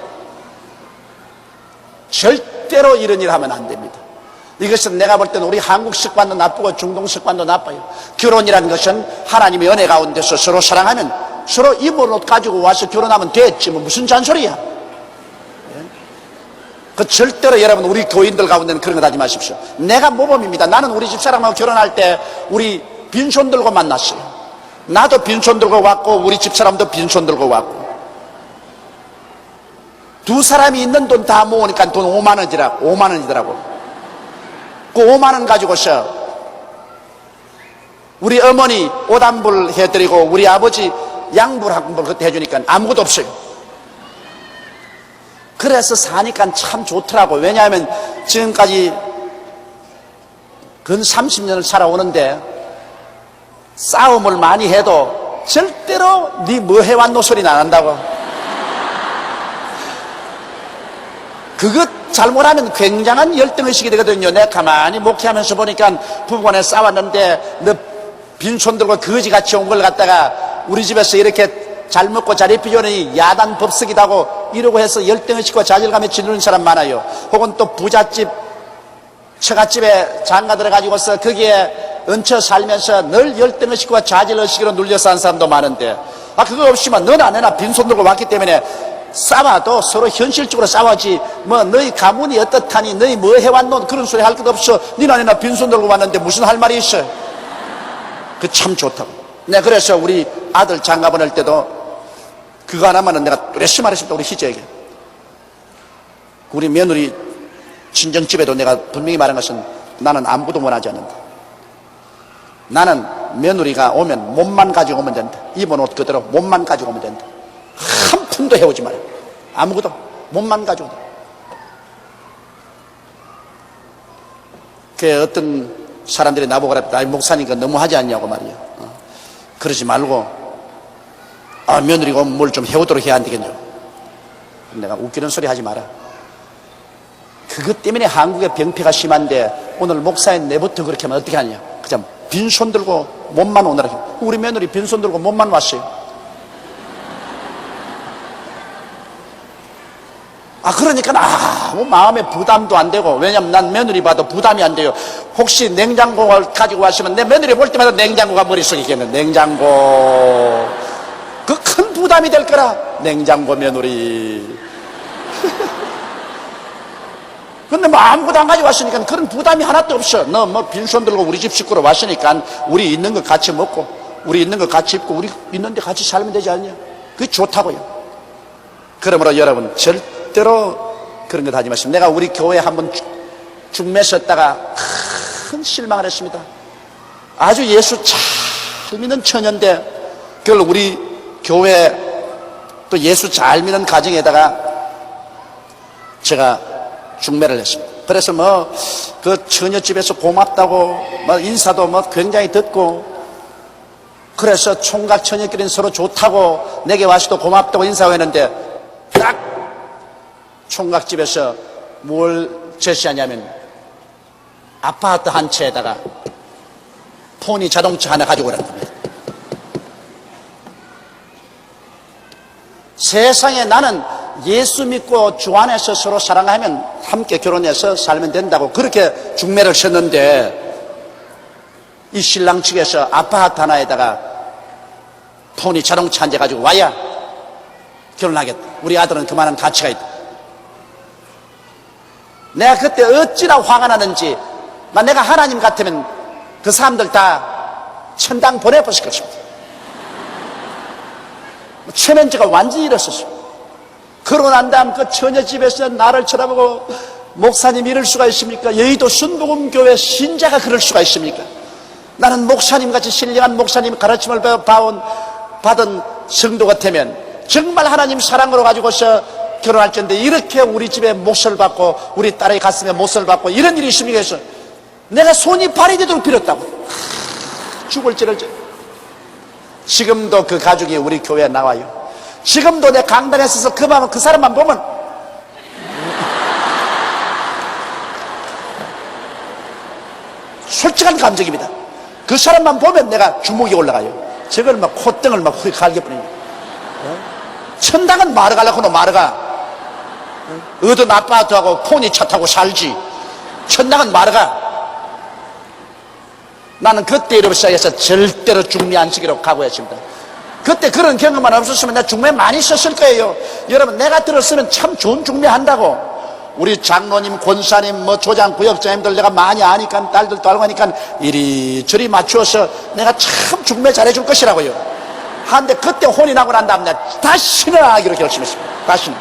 절대로 이런 일 하면 안 됩니다. 이것은 내가 볼 때는 우리 한국 습관도 나쁘고 중동 습관도 나빠요. 결혼이라는 것은 하나님의 은혜 가운데서 서로 사랑하면 서로 입을 옷 가지고 와서 결혼하면 됐지 뭐 무슨 잔소리야. 그 절대로 여러분 우리 교인들 가운데는 그런 거 하지 마십시오. 내가 모범입니다. 나는 우리 집사람하고 결혼할 때 우리 빈손 들고 만났어요. 나도 빈손 들고 왔고 우리 집사람도 빈손 들고 왔고, 두 사람이 있는 돈 다 모으니까 돈 5만 원이더라고. 그 5만 원 가지고서 우리 어머니 옷안불 해드리고 우리 아버지 양불 한불 그때 해주니까 아무것도 없어요. 그래서 사니까 참 좋더라고. 왜냐하면 지금까지 근 30년을 살아오는데 싸움을 많이 해도 절대로 네 뭐 해왔노 소리는 안 한다고. 그것 잘못하면 굉장한 열등의식이 되거든요. 내가 가만히 목회하면서 보니까 부부간에 싸웠는데 너 빈손 들고 거지같이 온 걸 갖다가 우리 집에서 이렇게 잘 먹고 잘 입히려니 야단 법석이다 하고 이러고 해서 열등의식과 좌절감에 짓누는 사람 많아요. 혹은 또 부잣집 처갓집에 장가 들어가지고서 거기에 얹혀 살면서 늘 열등의식과 좌절의식으로 눌려 사는 사람도 많은데, 그거 없이만 너나 내나 빈손 들고 왔기 때문에 싸워도 서로 현실적으로 싸워지 뭐 너희 가문이 어떻다니 너희 뭐 해왔노 그런 소리 할 것 없어. 니나 내나 빈손 들고 왔는데 무슨 할 말이 있어. 그 참 좋다고. 네, 그래서 우리 아들 장가 보낼 때도 그거 하나만은 내가 뚜렷이 말했습니다. 우리 희재에게. 우리 며느리 친정집에도 내가 분명히 말한 것은 나는 아무것도 원하지 않는다. 나는 며느리가 오면 몸만 가지고 오면 된다. 입은 옷 그대로 몸만 가지고 오면 된다. 한 푼도 해오지 마라. 아무것도 몸만 가지고 온다. 그 어떤 사람들이 나보고 그랬다. 목사니까 너무 하지 않냐고 말이야. 그러지 말고 며느리가 오면 뭘 좀 해오도록 해야 안 되겠냐고. 내가 웃기는 소리 하지 마라. 그것 때문에 한국의 병폐가 심한데 오늘 목사인 내부터 그렇게 하면 어떻게 하냐. 그냥 빈손 들고 몸만 오느라. 우리 며느리 빈손 들고 몸만 왔어요. 그러니까 아무 마음에 부담도 안 되고. 왜냐면 난 며느리 봐도 부담이 안 돼요. 혹시 냉장고를 가지고 왔으면 내 며느리 볼 때마다 냉장고가 머릿속에 있겠네. 냉장고. 그 큰 부담이 될 거라. 냉장고 며느리. 근데 뭐 아무것도 안 가지고 왔으니까 그런 부담이 하나도 없어. 너 뭐 빈손 들고 우리 집 식구로 왔으니까 우리 있는 거 같이 먹고 우리 있는 거 같이 입고 우리 있는데 같이 살면 되지 않냐. 그게 좋다고요. 그러므로 여러분 절대로 그런 것 하지 마시고. 내가 우리 교회에 한번 중매섰다가 큰 실망을 했습니다. 아주 예수 잘 믿는 처녀인데 그걸 우리 교회 또 예수 잘 믿는 가정에다가 제가 중매를 했습니다. 그래서 뭐 그 처녀집에서 고맙다고 뭐 인사도 뭐 굉장히 듣고, 그래서 총각 처녀끼리는 서로 좋다고 내게 와서도 고맙다고 인사하고 했는데 딱 총각집에서 뭘 제시하냐면 아파트 한 채에다가 포니 자동차 하나 가지고 오라는 겁니다. 세상에 나는 예수 믿고 주 안에서 서로 사랑하면 함께 결혼해서 살면 된다고 그렇게 중매를 쳤는데 이 신랑 측에서 아파트 하나에다가 포니 자동차 한 대 가지고 와야 결혼하겠다. 우리 아들은 그만한 가치가 있다. 내가 그때 어찌나 화가 나는지, 내가 하나님 같으면 그 사람들 다 천당 보내버릴 것입니다. 최면제가 완전히 일었었어요. 그러고 난 다음 그 처녀집에서 나를 쳐다보고 목사님 이럴 수가 있습니까? 여의도 순복음교회 신자가 그럴 수가 있습니까? 나는 목사님같이 신령한 목사님 가르침을 받은 성도 같으면 정말 하나님 사랑으로 가지고서 결혼할 텐데 이렇게 우리 집에 몫을 받고 우리 딸의 가슴에 몫을 받고 이런 일이 있습니까? 해서 내가 손이 발이 되도록 빌었다고. 죽을 찌를 찌. 지금도 그 가족이 우리 교회에 나와요. 지금도 내 강단에 서서 그 사람만 보면 솔직한 감정입니다. 그 사람만 보면 내가 주먹이 올라가요. 저걸 막 콧등을 막 후리 갈게 뿌립니다. 천당은 마르 가려고 마르가. 얻은 아파트하고 폰이 차 타고 살지. 천당은 마르가. 나는 그때 이름을 시작해서 절대로 중매 안 쓰기로 각오했습니다. 그때 그런 경험만 없었으면 내가 중매 많이 썼을 거예요. 여러분, 내가 들었으면 참 좋은 중매 한다고. 우리 장로님, 권사님, 조장, 구역장님들 내가 많이 아니까, 딸들도 알고 하니까 이리저리 맞추어서 내가 참 중매 잘해줄 것이라고요. 한데 그때 혼이 나고 난 다음 날 다시는 안 하기로 결심했습니다. 다시는.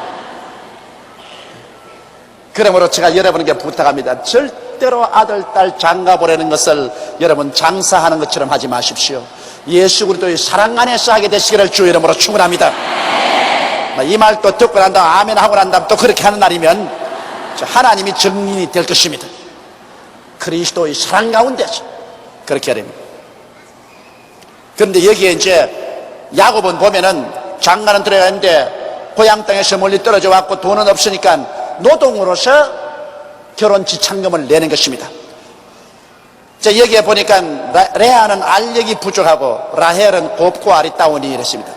그러므로 제가 여러분에게 부탁합니다. 절대 절대로 아들, 딸 장가 보내는 것을 여러분 장사하는 것처럼 하지 마십시오. 예수 그리스도의 사랑 안에서 하게 되시기를 주 이름으로 축원합니다. 이 말 또 듣고 난 다음 아멘 하고 난 다음 또 그렇게 하는 날이면 하나님이 증인이 될 것입니다. 그리스도의 사랑 가운데서 그렇게 하려면. 그런데 여기에 이제 야곱은 보면은 장가는 들어가는데 고향 땅에서 멀리 떨어져 왔고 돈은 없으니까 노동으로서 결혼 지참금을 내는 것입니다. 자, 여기에 보니까 레아는 알력이 부족하고 라헬은 곱고 아리따우니 이랬습니다.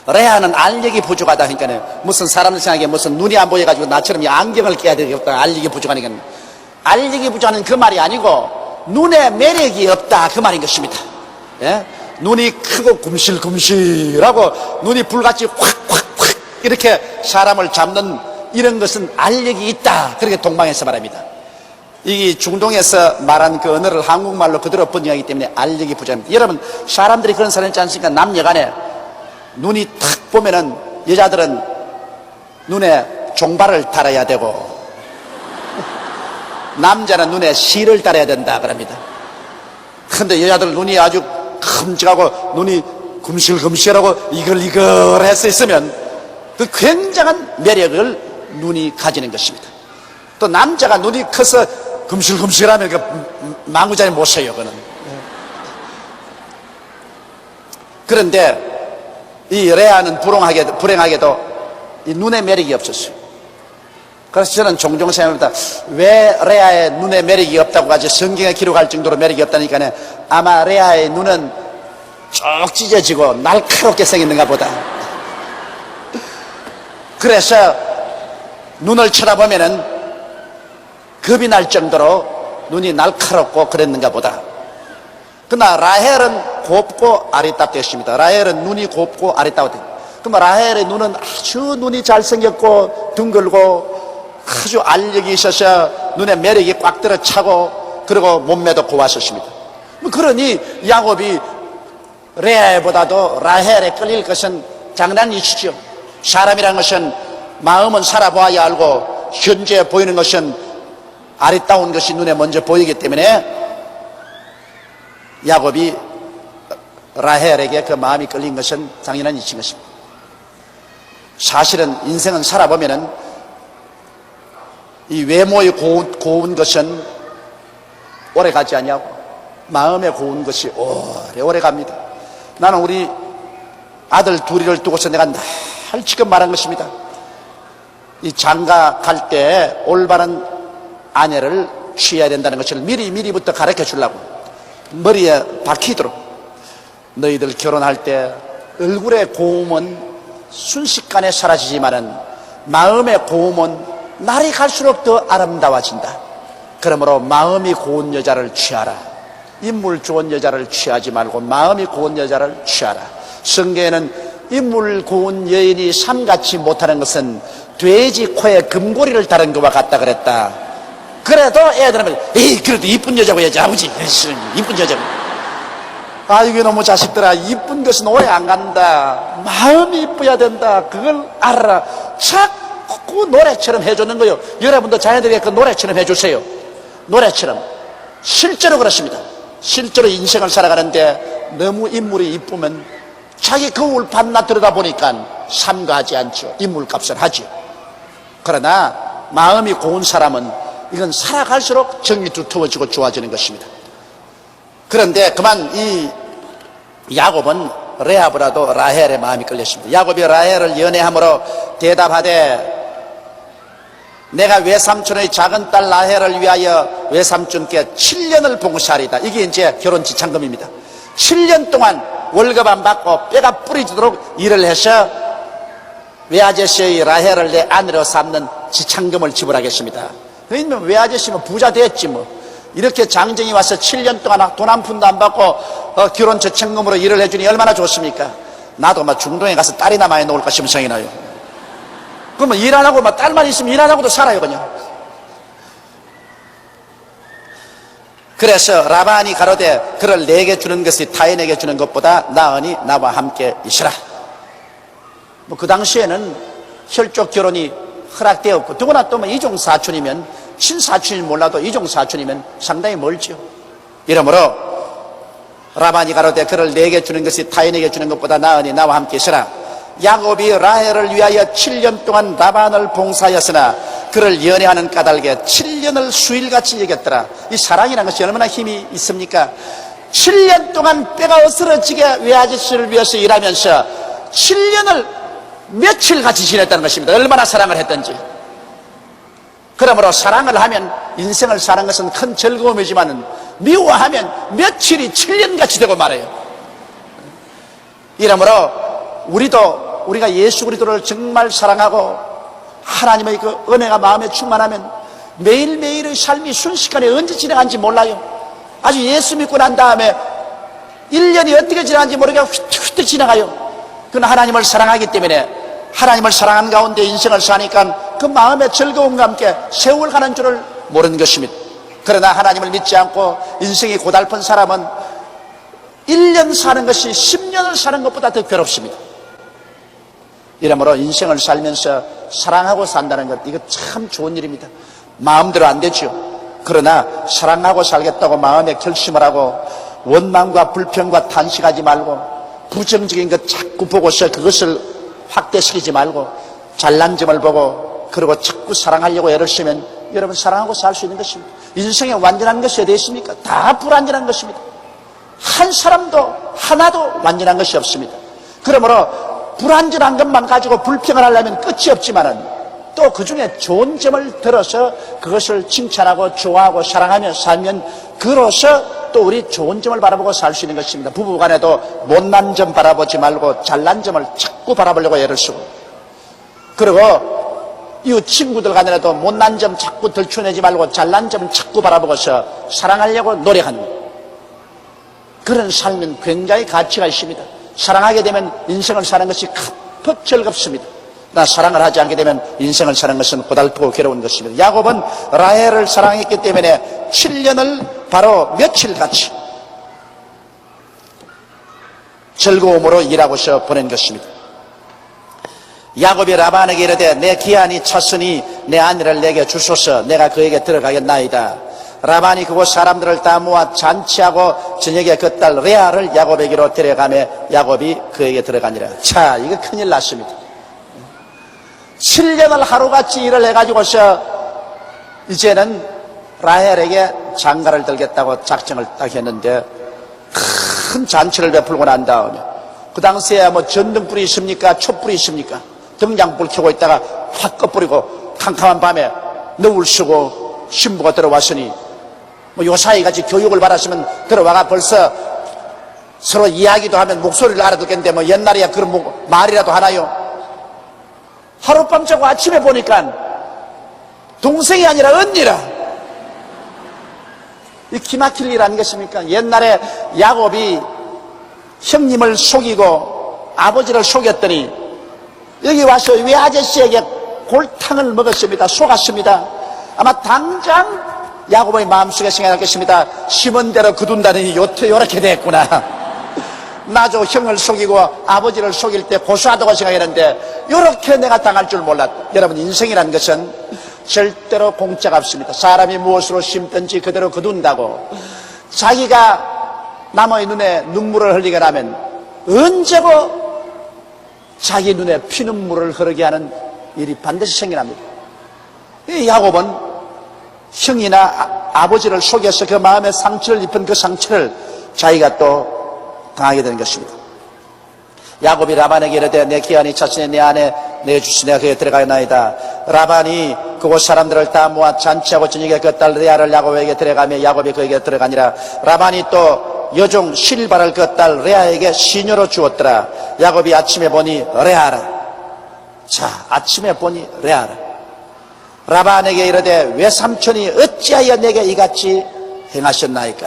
레아는 알력이 부족하다 하니까 무슨 사람들 생각에 무슨 눈이 안 보여가지고 나처럼 안경을 껴야 되겠다. 알력이 부족하니까. 알력이 부족한 그 말이 아니고 눈에 매력이 없다 그 말인 것입니다. 예? 눈이 크고 금실금실하고 눈이 불같이 확확확 이렇게 사람을 잡는 이런 것은 알력이 있다. 그렇게 동방에서 말합니다. 이 중동에서 말한 그 언어를 한국말로 그대로 번역하기 때문에 알력이 부족합니다. 여러분 사람들이 그런 사람 있지 않습니까? 남녀간에 눈이 탁 보면은 여자들은 눈에 종발을 달아야 되고 남자는 눈에 실을 달아야 된다 그럽니다. 그런데 여자들 눈이 아주 큼직하고 눈이 금실금실하고 이글이글해서 있으면 그 굉장한 매력을 눈이 가지는 것입니다. 또 남자가 눈이 커서 금실금실하면 그 망구자에 못 써요 그는. 그런데 이 레아는 불행하게도 이 눈에 매력이 없었어요. 그래서 저는 종종 생각합니다. 왜 레아의 눈에 매력이 없다고 하지? 성경에 기록할 정도로 매력이 없다니까 아마 레아의 눈은 쭉 찢어지고 날카롭게 생겼는가 보다. 그래서 눈을 쳐다보면은 겁이 날 정도로 눈이 날카롭고 그랬는가 보다. 그러나 라헬은 곱고 아리따웠습니다. 라헬은 눈이 곱고 아리따웠다. 그러면 라헬의 눈은 아주 눈이 잘생겼고 둥글고 아주 알력이 있어서 눈에 매력이 꽉 들어차고 그리고 몸매도 고왔었습니다. 그러니 야곱이 레아보다도 라헬에 끌릴 것은 장난이시죠. 사람이란 것은 마음은 살아보아야 알고 현재 보이는 것은 아리따운 것이 눈에 먼저 보이기 때문에 야곱이 라헬에게 그 마음이 끌린 것은 당연한 이치인 것입니다. 사실은 인생은 살아보면은 이 외모의 고운 것은 오래 가지 않냐고 마음에 고운 것이 오래 갑니다. 나는 우리 아들 둘이를 두고서 내가 날 지금 말한 것입니다. 이 장가 갈 때 올바른 아내를 취해야 된다는 것을 미리부터 가르쳐 주려고 머리에 박히도록. 너희들 결혼할 때 얼굴의 고움은 순식간에 사라지지만은 마음의 고움은 날이 갈수록 더 아름다워진다. 그러므로 마음이 고운 여자를 취하라. 인물 좋은 여자를 취하지 말고 마음이 고운 여자를 취하라. 성경에는 인물 고운 여인이 삼같이 못하는 것은 돼지 코에 금고리를 다른 것과 같다 그랬다. 그래도 애들은 그래도 이쁜 여자고 해야지 아버지. 이쁜 여자고. 이게 너무 자식들아, 이쁜 것은 오래 안 간다. 마음이 이뻐야 된다. 그걸 알아라. 자꾸 노래처럼 해주는 거요. 여러분도 자녀들에게 그 노래처럼 해주세요. 노래처럼. 실제로 그렇습니다. 실제로 인생을 살아가는데 너무 인물이 이쁘면 자기 거울 밤낮 들여다보니까 삼가하지 않죠. 인물값을 하죠. 그러나 마음이 고운 사람은 이건 살아갈수록 정이 두터워지고 좋아지는 것입니다. 그런데 그만 이 야곱은 레아보다도 라헬의 마음이 끌렸습니다. 야곱이 라헬을 연애함으로 대답하되 내가 외삼촌의 작은 딸 라헬을 위하여 외삼촌께 7년을 봉사하리다. 이게 이제 결혼 지참금입니다. 7년 동안 월급 안 받고 뼈가 뿌리지도록 일을 해서 외아저씨의 라헬을 내 아내로 삼는 지참금을 지불하겠습니다. 그러면 외아저씨면 부자 됐지 뭐. 이렇게 장정이 와서 7년 동안 돈 한 푼도 안 받고 결혼 지참금으로 일을 해주니 얼마나 좋습니까? 나도 막 중동에 가서 딸이나 많이 놓을까 싶은 생각이 나요. 그러면 일 안 하고 막 딸만 있으면 일 안 하고도 살아요 그냥. 그래서 라반이 가로되 그를 내게 주는 것이 타인에게 주는 것보다 나으니 나와 함께 있으라. 그 당시에는 혈족 결혼이 허락되었고 더구나 또 이종 사촌이면 친사촌이 몰라도 이종사촌이면 상당히 멀죠. 이러므로 라반이 가로되 그를 내게 주는 것이 타인에게 주는 것보다 나으니 나와 함께 있으라. 야곱이 라헬을 위하여 7년 동안 라반을 봉사하였으나 그를 연애하는 까닭에 7년을 수일같이 여겼더라. 이 사랑이라는 것이 얼마나 힘이 있습니까? 7년 동안 뼈가 으스러지게 외아저씨를 위해서 일하면서 7년을 며칠같이 지냈다는 것입니다. 얼마나 사랑을 했던지. 그러므로 사랑을 하면 인생을 사는 것은 큰 즐거움이지만 미워하면 며칠이 7년같이 되고 말해요. 이러므로 우리가 예수 그리스도를 정말 사랑하고 하나님의 그 은혜가 마음에 충만하면 매일매일의 삶이 순식간에 언제 지나간지 몰라요. 아주 예수 믿고 난 다음에 1년이 어떻게 지나간지 모르게 휙휙 지나가요. 그건 하나님을 사랑하기 때문에 하나님을 사랑하는 가운데 인생을 사니까 그 마음의 즐거움과 함께 세월 가는 줄을 모르는 것입니다. 그러나 하나님을 믿지 않고 인생이 고달픈 사람은 1년 사는 것이 10년을 사는 것보다 더 괴롭습니다. 이러므로 인생을 살면서 사랑하고 산다는 것, 이거 참 좋은 일입니다. 마음대로 안 되죠. 그러나 사랑하고 살겠다고 마음에 결심을 하고 원망과 불평과 탄식하지 말고 부정적인 것 자꾸 보고서 그것을 확대시키지 말고 잘난 점을 보고 그리고 자꾸 사랑하려고 애를 쓰면 여러분 사랑하고 살 수 있는 것입니다. 인생에 완전한 것이 어디 있습니까? 다 불완전한 것입니다. 한 사람도 하나도 완전한 것이 없습니다. 그러므로 불완전한 것만 가지고 불평을 하려면 끝이 없지만은 또 그 중에 좋은 점을 들어서 그것을 칭찬하고 좋아하고 사랑하며 살면 그로서 또 우리 좋은 점을 바라보고 살 수 있는 것입니다. 부부간에도 못난 점 바라보지 말고 잘난 점을 자꾸 바라보려고 애를 쓰고, 그리고 이웃 친구들 간에도 못난 점 자꾸 들춰내지 말고 잘난 점 자꾸 바라보고서 사랑하려고 노력하는 거예요. 그런 삶은 굉장히 가치가 있습니다. 사랑하게 되면 인생을 사는 것이 값없 즐겁습니다. 나 사랑을 하지 않게 되면 인생을 사는 것은 고달프고 괴로운 것입니다. 야곱은 라헬을 사랑했기 때문에 7년을 바로 며칠같이 즐거움으로 일하고서 보낸 것입니다. 야곱이 라반에게 이르되 내 기한이 찼으니 내 아내를 내게 주소서. 내가 그에게 들어가겠나이다. 라반이 그곳 사람들을 다 모아 잔치하고 저녁에 그 딸 레아를 야곱에게로 데려가며 야곱이 그에게 들어가니라. 자, 이거 큰일 났습니다. 7년을 하루같이 일을 해가지고서 이제는 라헬에게 장가를 들겠다고 작정을 딱 했는데 큰 잔치를 베풀고 난 다음에 그 당시에 뭐 전등불이 있습니까? 촛불이 있습니까? 등장불 켜고 있다가 확 꺼버리고 캄캄한 밤에 너울 쓰고 신부가 들어왔으니 뭐 요 사이 같이 교육을 받았으면 들어와가 벌써 서로 이야기도 하면 목소리를 알아듣겠는데 뭐 옛날에야 그런 말이라도 하나요? 하룻밤 자고 아침에 보니까 동생이 아니라 언니라. 이 기막힐 일 아니겠습니까? 옛날에 야곱이 형님을 속이고 아버지를 속였더니 여기 와서 외아저씨에게 골탕을 먹었습니다. 속았습니다. 아마 당장 야곱의 마음속에 생각했습니다. 심은 대로 거둔다니 요렇게 됐구나. 나도 형을 속이고 아버지를 속일 때 고소하다고 생각했는데 이렇게 내가 당할 줄 몰랐다. 여러분, 인생이라는 것은 절대로 공짜가 없습니다. 사람이 무엇으로 심든지 그대로 거둔다고. 자기가 남의 눈에 눈물을 흘리게 하면 언제고 자기 눈에 피눈물을 흐르게 하는 일이 반드시 생겨납니다. 이 야곱은 형이나 아버지를 속여서 그 마음에 상처를 입은 그 상처를 자기가 또 당하게 되는 것입니다. 야곱이 라반에게 이르되 내 기한이 찼으니 내 아내 내주시 내가 그에 들어가나이다. 라반이 그곳 사람들을 다 모아 잔치하고 저녁에 그 딸 레아를 야곱에게 데려가며 야곱이 그에게 들어가니라. 라반이 또 여종 실바를 그 딸 레아에게 시녀로 주었더라. 야곱이 아침에 보니 레아라. 자, 아침에 보니 레아라. 라반에게 이르되 외삼촌이 어찌하여 내게 이같이 행하셨나이까?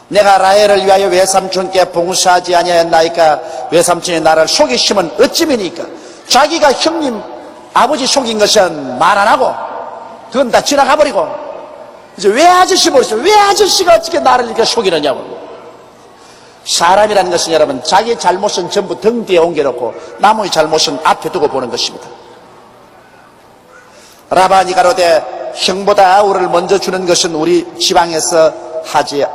내가 라헬을 위하여 외삼촌께 봉사하지 아니하였나이까? 외삼촌이 나를 속이시면 어찌미니까? 자기가 형님 아버지 속인 것은 말 안 하고 그건 다 지나가 버리고 이제 외아저씨 보세요. 외아저씨가 어떻게 나를 이렇게 속이느냐고. 사람이라는 것은 여러분 자기 잘못은 전부 등 뒤에 옮겨놓고 남의 잘못은 앞에 두고 보는 것입니다. 라반이 가로되 형보다 우를 먼저 주는 것은 우리 지방에서 하지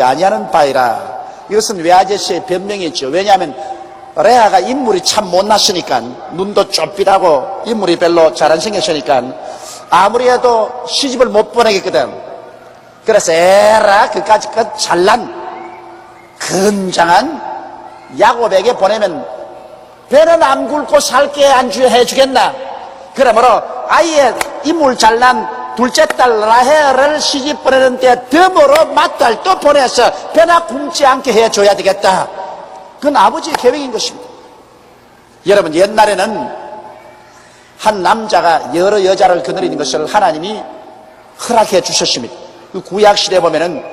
아니하는 바이라. 이것은 외아저씨의 변명이죠. 왜냐하면 레아가 인물이 참 못났으니까, 눈도 좁비라고 인물이 별로 잘 안 생겼으니까 아무리 해도 시집을 못 보내겠거든. 그래서 에라 그까지 그 잘난 건장한 야곱에게 보내면 배는 안 굴고 살게 안주해 주겠나. 그러므로 아예 인물 잘난 둘째 딸 라헬을 시집 보내는데 덤으로 맏딸 또 보내서 배나 굶지 않게 해줘야 되겠다. 그건 아버지의 계획인 것입니다. 여러분, 옛날에는 한 남자가 여러 여자를 거느리는 것을 하나님이 허락해 주셨습니다. 그 구약시대에 보면은,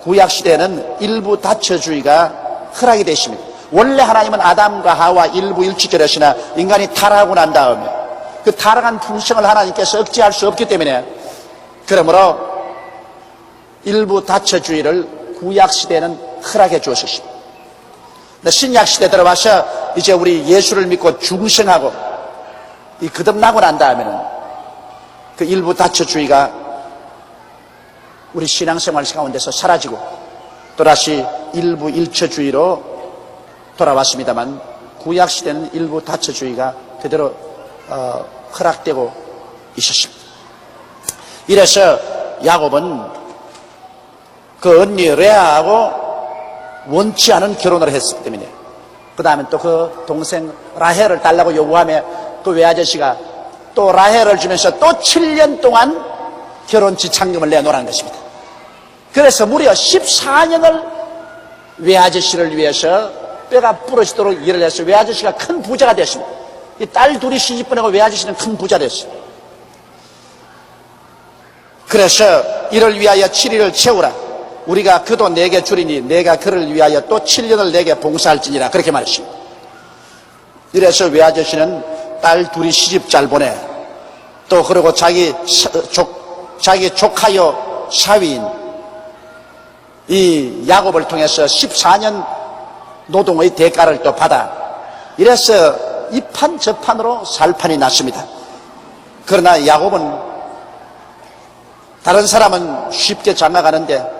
구약시대에는 일부 다처주의가 허락이 되십니다. 원래 하나님은 아담과 하와 일부 일치결했으나 인간이 타락하고 난 다음에 그 타락한 품성을 하나님께서 억제할 수 없기 때문에, 그러므로 일부 다처주의를 구약시대에는 허락해 주었습니다. 근데 신약시대 들어와서 이제 우리 예수를 믿고 중생하고 이 거듭나고 난 다음에는 그 일부 다처주의가 우리 신앙생활 가운데서 사라지고 또다시 일부 일처주의로 돌아왔습니다만, 구약시대는 일부 다처주의가 그대로 허락되고 있었습니다. 이래서 야곱은 그 언니 레아하고 원치 않은 결혼을 했기 때문에, 그 다음에 또 그 동생 라헬을 달라고 요구하며 그 외아저씨가 또 라헬을 주면서 또 7년 동안 결혼 지참금을 내놓으라는 것입니다. 그래서 무려 14년을 외아저씨를 위해서 뼈가 부러지도록 일을 해서 외아저씨가 큰 부자가 됐습니다. 이 딸 둘이 시집 보내고 외아저씨는 큰 부자 됐어요. 그래서 이를 위하여 7일을 채우라. 우리가 그도 내게 주리니 내가 그를 위하여 또 7년을 내게 봉사할지니라. 그렇게 말했습니다. 이래서 외아저씨는 딸 둘이 시집 잘 보내. 또 그리고 자기 조카요 사위인 이 야곱을 통해서 14년 노동의 대가를 또 받아. 이래서 이 판 저 판으로 살판이 났습니다. 그러나 야곱은, 다른 사람은 쉽게 장가가는데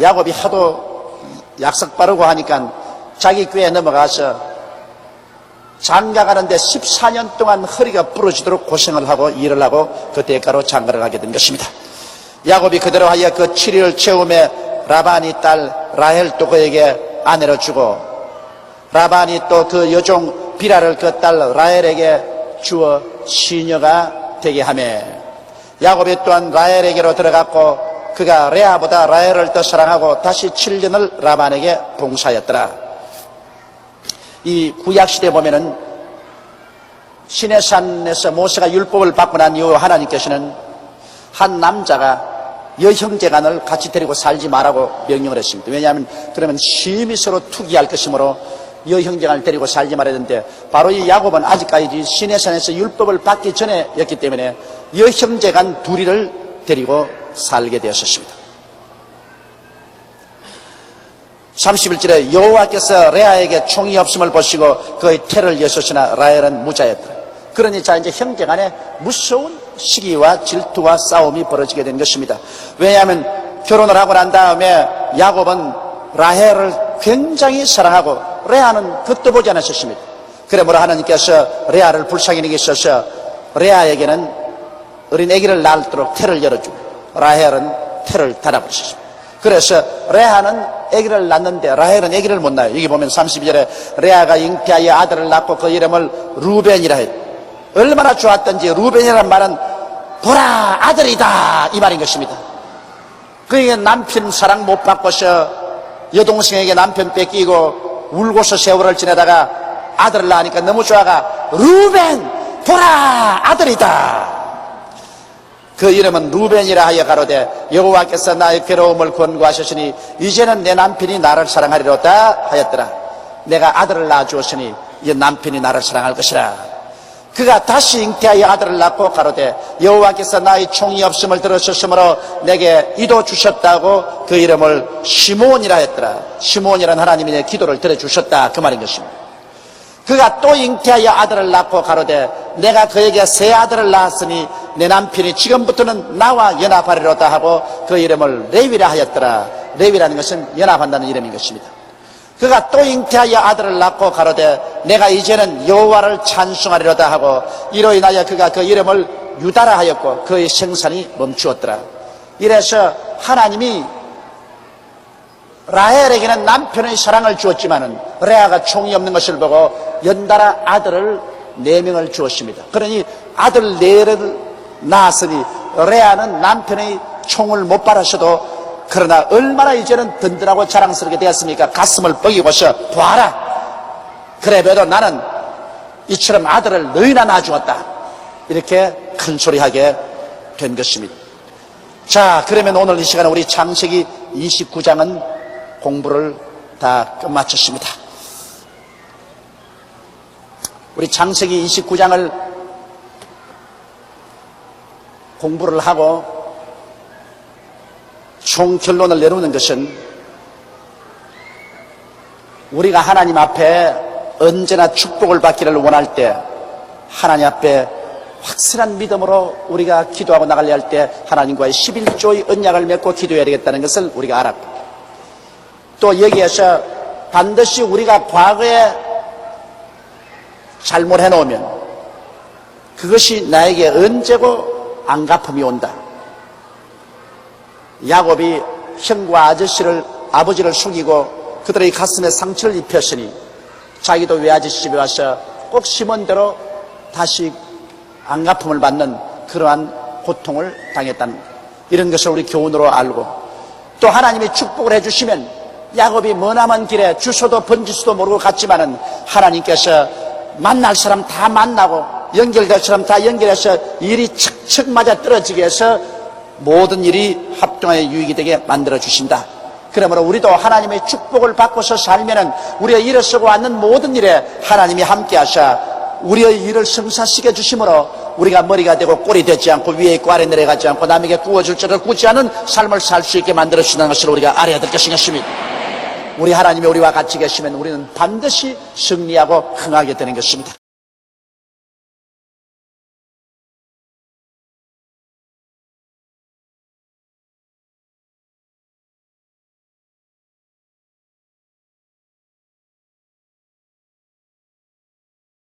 야곱이 하도 약속 바르고 하니까 자기 꾀에 넘어가서 장가가는데 14년 동안 허리가 부러지도록 고생을 하고 일을 하고 그 대가로 장가를 가게 된 것입니다. 야곱이 그대로 하여 그 7일을 채우며 라반이 딸 라헬 또 그에게 아내로 주고, 라반이 또 그 여종 비라를 그 딸 라헬에게 주어 시녀가 되게 하며, 야곱이 또한 라헬에게로 들어갔고 그가 레아보다 라헬을 더 사랑하고 다시 7년을 라반에게 봉사하였더라. 이 구약시대에 보면은 시내산에서 모세가 율법을 받고 난 이후 하나님께서는 한 남자가 여형제간을 같이 데리고 살지 말라고 명령을 했습니다. 왜냐하면 그러면 심히 서로 투기할 것이므로 여형제간을 데리고 살지 말아야 되는데, 바로 이 야곱은 아직까지 시내산에서 율법을 받기 전에였기 때문에 여형제간 둘이를 데리고 살게 되었습니다. 31절에 여호와께서 레아에게 총이 없음을 보시고 그의 태를 여셨으나 라헬은 무자였더라. 그러니 자 이제 형제간에 무서운 시기와 질투와 싸움이 벌어지게 된 것입니다. 왜냐하면 결혼을 하고 난 다음에 야곱은 라헬을 굉장히 사랑하고 레아는 겉도 보지 않았습니다. 그러므로 하나님께서 레아를 불쌍히 여기셔서 레아에게는 어린 아기를 낳도록 태를 열어주고 라헬은 태를 닫아버리셨습니다. 그래서 레아는 아기를 낳는데 라헬은 아기를 못 낳아요. 여기 보면 32절에 레아가 잉태하여 아들을 낳고 그 이름을 루벤이라 했. 얼마나 좋았던지 루벤이라는 말은 보라 아들이다 이 말인 것입니다. 그에게 남편 사랑 못 받고서 여동생에게 남편 뺏기고 울고서 세월을 지내다가 아들을 낳으니까 너무 좋아가 루벤 보라 아들이다. 그 이름은 루벤이라 하여 가로되 여호와께서 나의 괴로움을 권고하셨으니 이제는 내 남편이 나를 사랑하리로다 하였더라. 내가 아들을 낳아주었으니 이 남편이 나를 사랑할 것이라. 그가 다시 잉태하여 아들을 낳고 가로되 여호와께서 나의 총이 없음을 들으셨으므로 내게 이도 주셨다고 그 이름을 시므온이라 했더라. 시므온이란 하나님이 내 기도를 들어주셨다 그 말인 것입니다. 그가 또 잉태하여 아들을 낳고 가로되 내가 그에게 새 아들을 낳았으니 내 남편이 지금부터는 나와 연합하리로다 하고 그 이름을 레위라 하였더라. 레위라는 것은 연합한다는 이름인 것입니다. 그가 또 잉태하여 아들을 낳고 가로되 내가 이제는 여호와를 찬송하리로다 하고 이로 인하여 그가 그 이름을 유다라 하였고 그의 생산이 멈추었더라. 이래서 하나님이 라헬에게는 남편의 사랑을 주었지만은 레아가 총이 없는 것을 보고 연달아 아들을 4명을 주었습니다. 그러니 아들 4를 낳았으니 레아는 남편의 총을 못 받았어도 그러나 얼마나 이제는 든든하고 자랑스럽게 되었습니까? 가슴을 뻐기고서 보아라. 그래 봬도 나는 이처럼 아들을 너희나 낳아주었다. 이렇게 큰소리하게 된 것입니다. 자, 그러면 오늘 이 시간에 우리 창세기 29장은 공부를 다 끝마쳤습니다. 우리 창세기 29장을 공부를 하고 총 결론을 내놓는 것은 우리가 하나님 앞에 언제나 축복을 받기를 원할 때 하나님 앞에 확실한 믿음으로 우리가 기도하고 나가려 할 때 하나님과의 11조의 언약을 맺고 기도해야 되겠다는 것을 우리가 알았고, 또 여기에서 반드시 우리가 과거에 잘못해 놓으면 그것이 나에게 언제고 안갚음이 온다. 야곱이 형과 아버지를 속이고 그들의 가슴에 상처를 입혔으니 자기도 외아저씨 집에 와서 꼭 시몬대로 다시 안갚음을 받는 그러한 고통을 당했다는, 이런 것을 우리 교훈으로 알고, 또 하나님이 축복을 해주시면 야곱이 머나먼 길에 주소도 번지수도 모르고 갔지만은 하나님께서 만날 사람 다 만나고 연결될 사람 다 연결해서 일이 척척 맞아 떨어지게 해서 모든 일이 합동하여 유익이 되게 만들어 주신다. 그러므로 우리도 하나님의 축복을 받고서 살면은 우리가 일어서고 왔는 모든 일에 하나님이 함께 하셔 우리의 일을 성사시켜 주심으로 우리가 머리가 되고 꼴이 되지 않고 위에 있고 아래 내려가지 않고 남에게 구워줄 줄을 굳지 않은 삶을 살 수 있게 만들어 주시는 것을 우리가 알아야 될 것입니다. 우리 하나님이 우리와 같이 계시면 우리는 반드시 승리하고 흥하게 되는 것입니다.